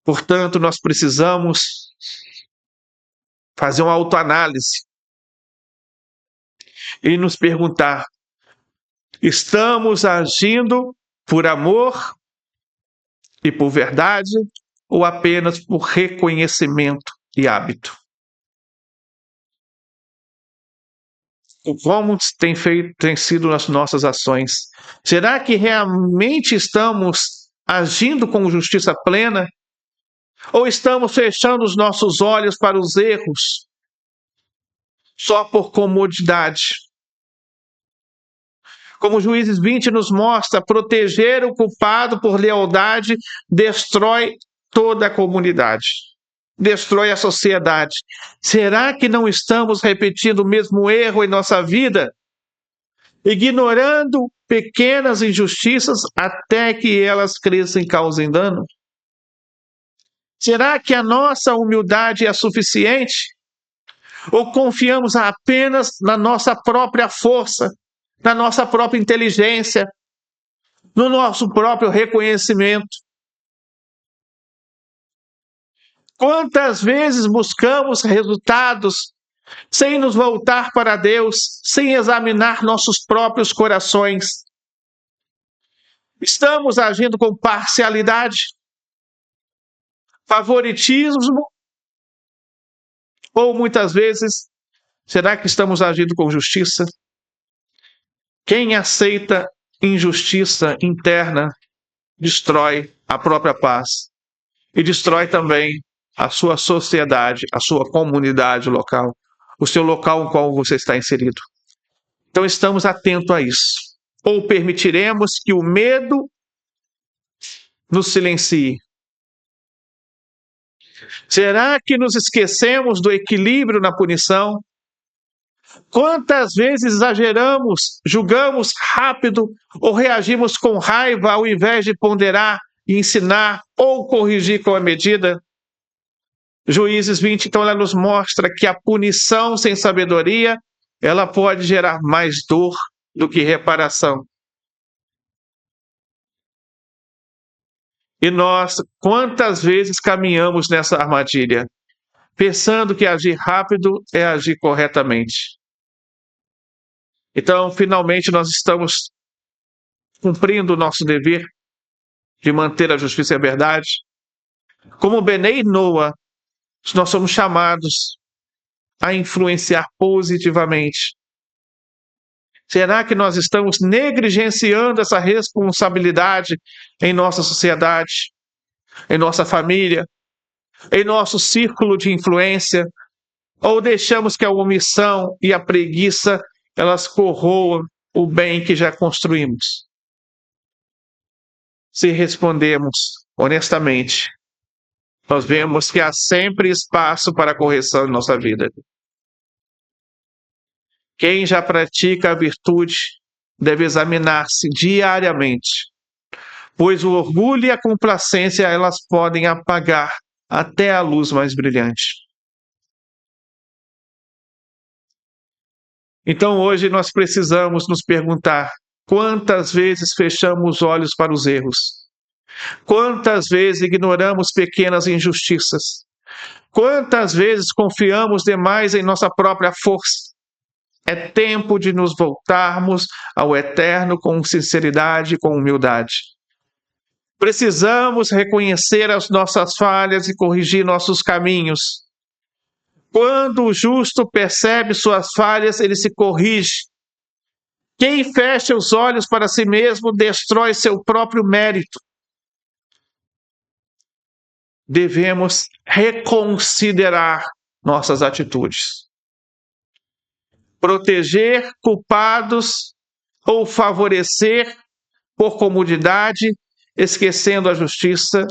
Portanto, nós precisamos fazer uma autoanálise e nos perguntar: estamos agindo por amor e por verdade ou apenas por reconhecimento e hábito? Como tem sido as nossas ações? Será que realmente estamos agindo com justiça plena? Ou estamos fechando os nossos olhos para os erros só por comodidade? Como Juízes 20 nos mostra, proteger o culpado por lealdade destrói toda a comunidade, destrói a sociedade. Será que não estamos repetindo o mesmo erro em nossa vida? Ignorando pequenas injustiças até que elas cresçam e causem dano? Será que a nossa humildade é suficiente? Ou confiamos apenas na nossa própria força, na nossa própria inteligência, no nosso próprio reconhecimento? Quantas vezes buscamos resultados sem nos voltar para Deus, sem examinar nossos próprios corações? Estamos agindo com parcialidade, favoritismo, ou muitas vezes, será que estamos agindo com justiça? Quem aceita injustiça interna destrói a própria paz e destrói também a sua sociedade, a sua comunidade local, o seu local no qual você está inserido. Então estamos atentos a isso. Ou permitiremos que o medo nos silencie? Será que nos esquecemos do equilíbrio na punição? Quantas vezes exageramos, julgamos rápido ou reagimos com raiva ao invés de ponderar e ensinar ou corrigir com a medida? Juízes 20, então, ela nos mostra que a punição sem sabedoria, ela pode gerar mais dor do que reparação. E nós, quantas vezes caminhamos nessa armadilha, pensando que agir rápido é agir corretamente? Então, finalmente, nós estamos cumprindo o nosso dever de manter a justiça e a verdade. Como Benei e Noa, nós somos chamados a influenciar positivamente. Será que nós estamos negligenciando essa responsabilidade em nossa sociedade, em nossa família, em nosso círculo de influência? Ou deixamos que a omissão e a preguiça elas corroam o bem que já construímos? Se respondemos honestamente, nós vemos que há sempre espaço para correção em nossa vida. Quem já pratica a virtude deve examinar-se diariamente, pois o orgulho e a complacência elas podem apagar até a luz mais brilhante. Então hoje nós precisamos nos perguntar: quantas vezes fechamos os olhos para os erros? Quantas vezes ignoramos pequenas injustiças? Quantas vezes confiamos demais em nossa própria força? É tempo de nos voltarmos ao eterno com sinceridade e com humildade. Precisamos reconhecer as nossas falhas e corrigir nossos caminhos. Quando o justo percebe suas falhas, ele se corrige. Quem fecha os olhos para si mesmo destrói seu próprio mérito. Devemos reconsiderar nossas atitudes. Proteger culpados ou favorecer por comodidade, esquecendo a justiça,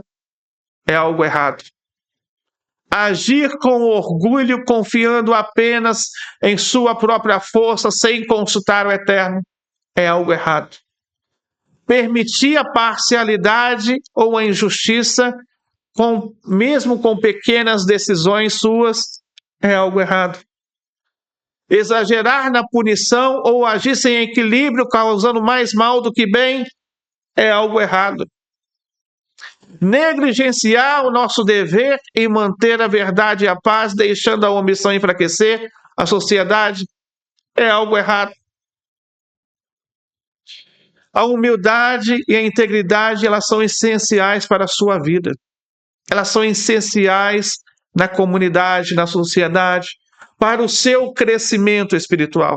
é algo errado. Agir com orgulho, confiando apenas em sua própria força, sem consultar o Eterno, é algo errado. Permitir a parcialidade ou a injustiça, mesmo com pequenas decisões suas, é algo errado. Exagerar na punição ou agir sem equilíbrio, causando mais mal do que bem, é algo errado. Negligenciar o nosso dever em manter a verdade e a paz, deixando a omissão enfraquecer a sociedade, é algo errado. A humildade e a integridade, elas são essenciais para a sua vida. Elas são essenciais na comunidade, na sociedade, para o seu crescimento espiritual.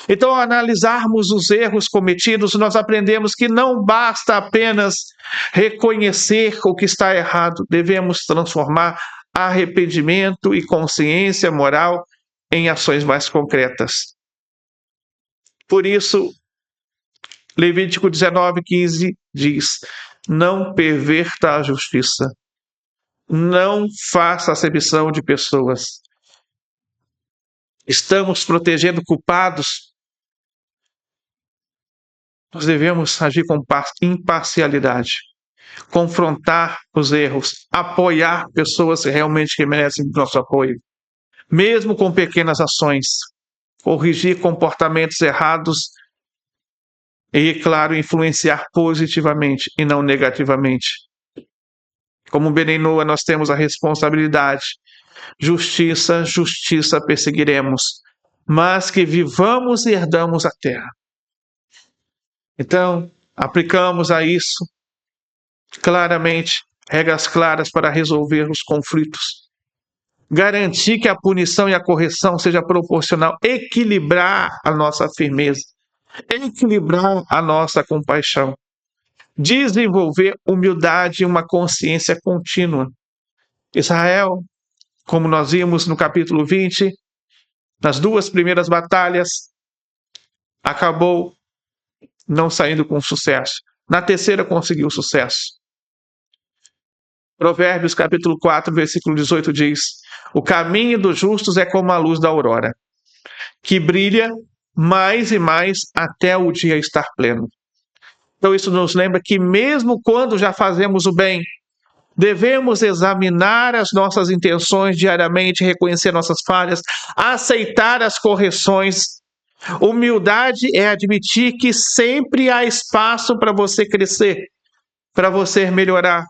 Então, ao analisarmos os erros cometidos, nós aprendemos que não basta apenas reconhecer o que está errado, devemos transformar arrependimento e consciência moral em ações mais concretas. Por isso, Levítico 19:15 diz: não perverta a justiça, não faça acepção de pessoas. Estamos protegendo culpados. Nós devemos agir com imparcialidade, confrontar os erros, apoiar pessoas que realmente merecem nosso apoio, mesmo com pequenas ações, corrigir comportamentos errados e, claro, influenciar positivamente e não negativamente. Como Benei Noa, nós temos a responsabilidade. Justiça, justiça perseguiremos, mas que vivamos e herdamos a terra. Então, aplicamos a isso claramente regras claras para resolver os conflitos. Garantir que a punição e a correção seja proporcional, equilibrar a nossa firmeza, equilibrar a nossa compaixão, desenvolver humildade e uma consciência contínua. Israel, como nós vimos no capítulo 20, nas 2 primeiras batalhas, acabou não saindo com sucesso. Na terceira conseguiu sucesso. Provérbios capítulo 4, versículo 18 diz: o caminho dos justos é como a luz da aurora, que brilha mais e mais até o dia estar pleno. Então isso nos lembra que mesmo quando já fazemos o bem, devemos examinar as nossas intenções diariamente, reconhecer nossas falhas, aceitar as correções. Humildade é admitir que sempre há espaço para você crescer, para você melhorar.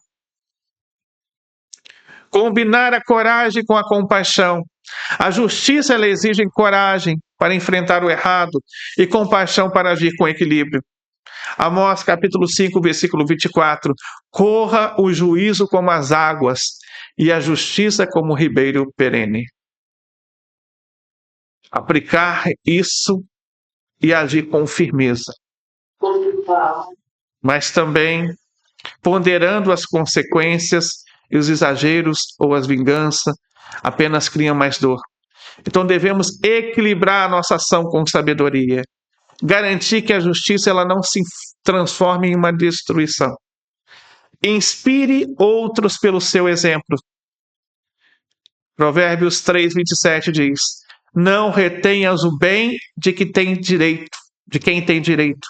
Combinar a coragem com a compaixão. A justiça, ela exige coragem para enfrentar o errado e compaixão para agir com equilíbrio. Amós capítulo 5, versículo 24. Corra o juízo como as águas e a justiça como o ribeiro perene. Aplicar isso e agir com firmeza. Mas também ponderando as consequências e os exageros ou as vinganças apenas criam mais dor. Então devemos equilibrar a nossa ação com sabedoria. Garantir que a justiça ela não se transforme em uma destruição. Inspire outros pelo seu exemplo. Provérbios 3:27 diz: não retenhas o bem de quem tem direito,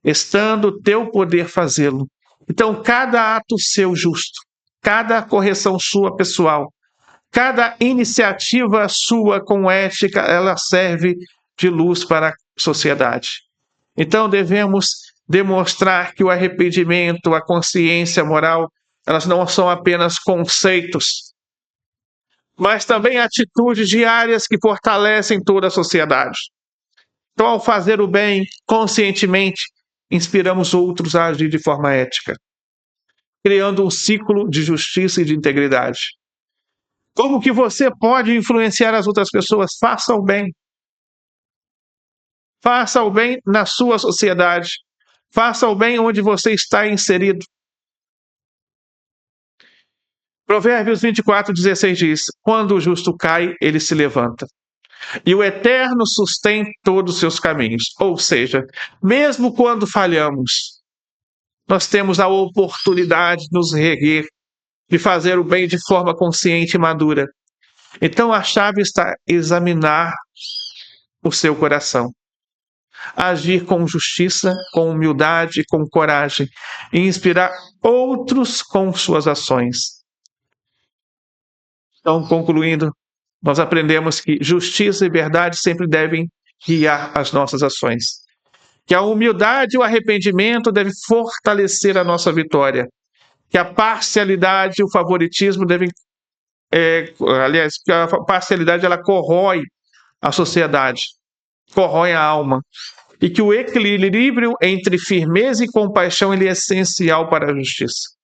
estando teu poder fazê-lo. Então, cada ato seu justo, cada correção sua pessoal, cada iniciativa sua com ética, ela serve de luz para a sociedade. Então, devemos demonstrar que o arrependimento, a consciência moral, elas não são apenas conceitos, mas também atitudes diárias que fortalecem toda a sociedade. Então, ao fazer o bem conscientemente, inspiramos outros a agir de forma ética. criando um ciclo de justiça e de integridade. Como que você pode influenciar as outras pessoas? Faça o bem. Faça o bem na sua sociedade. Faça o bem onde você está inserido. Provérbios 24:16 diz: quando o justo cai, ele se levanta, e o Eterno sustém todos os seus caminhos. Ou seja, mesmo quando falhamos, nós temos a oportunidade de nos reerguer, de fazer o bem de forma consciente e madura. Então a chave está em examinar o seu coração, agir com justiça, com humildade, com coragem, e inspirar outros com suas ações. Então, concluindo, nós aprendemos que justiça e verdade sempre devem guiar as nossas ações. Que a humildade e o arrependimento devem fortalecer a nossa vitória. Que a parcialidade e o favoritismo devem... que a parcialidade ela corrói a sociedade, corrói a alma. E que o equilíbrio entre firmeza e compaixão ele é essencial para a justiça.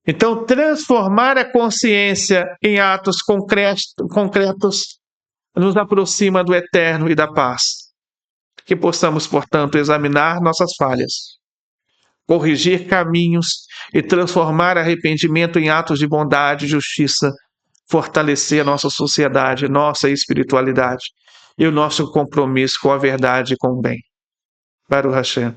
Então, transformar a consciência em atos concretos nos aproxima do eterno e da paz. Que possamos, portanto, examinar nossas falhas, corrigir caminhos e transformar arrependimento em atos de bondade e justiça, fortalecer a nossa sociedade, nossa espiritualidade e o nosso compromisso com a verdade e com o bem. Baruch Hashem.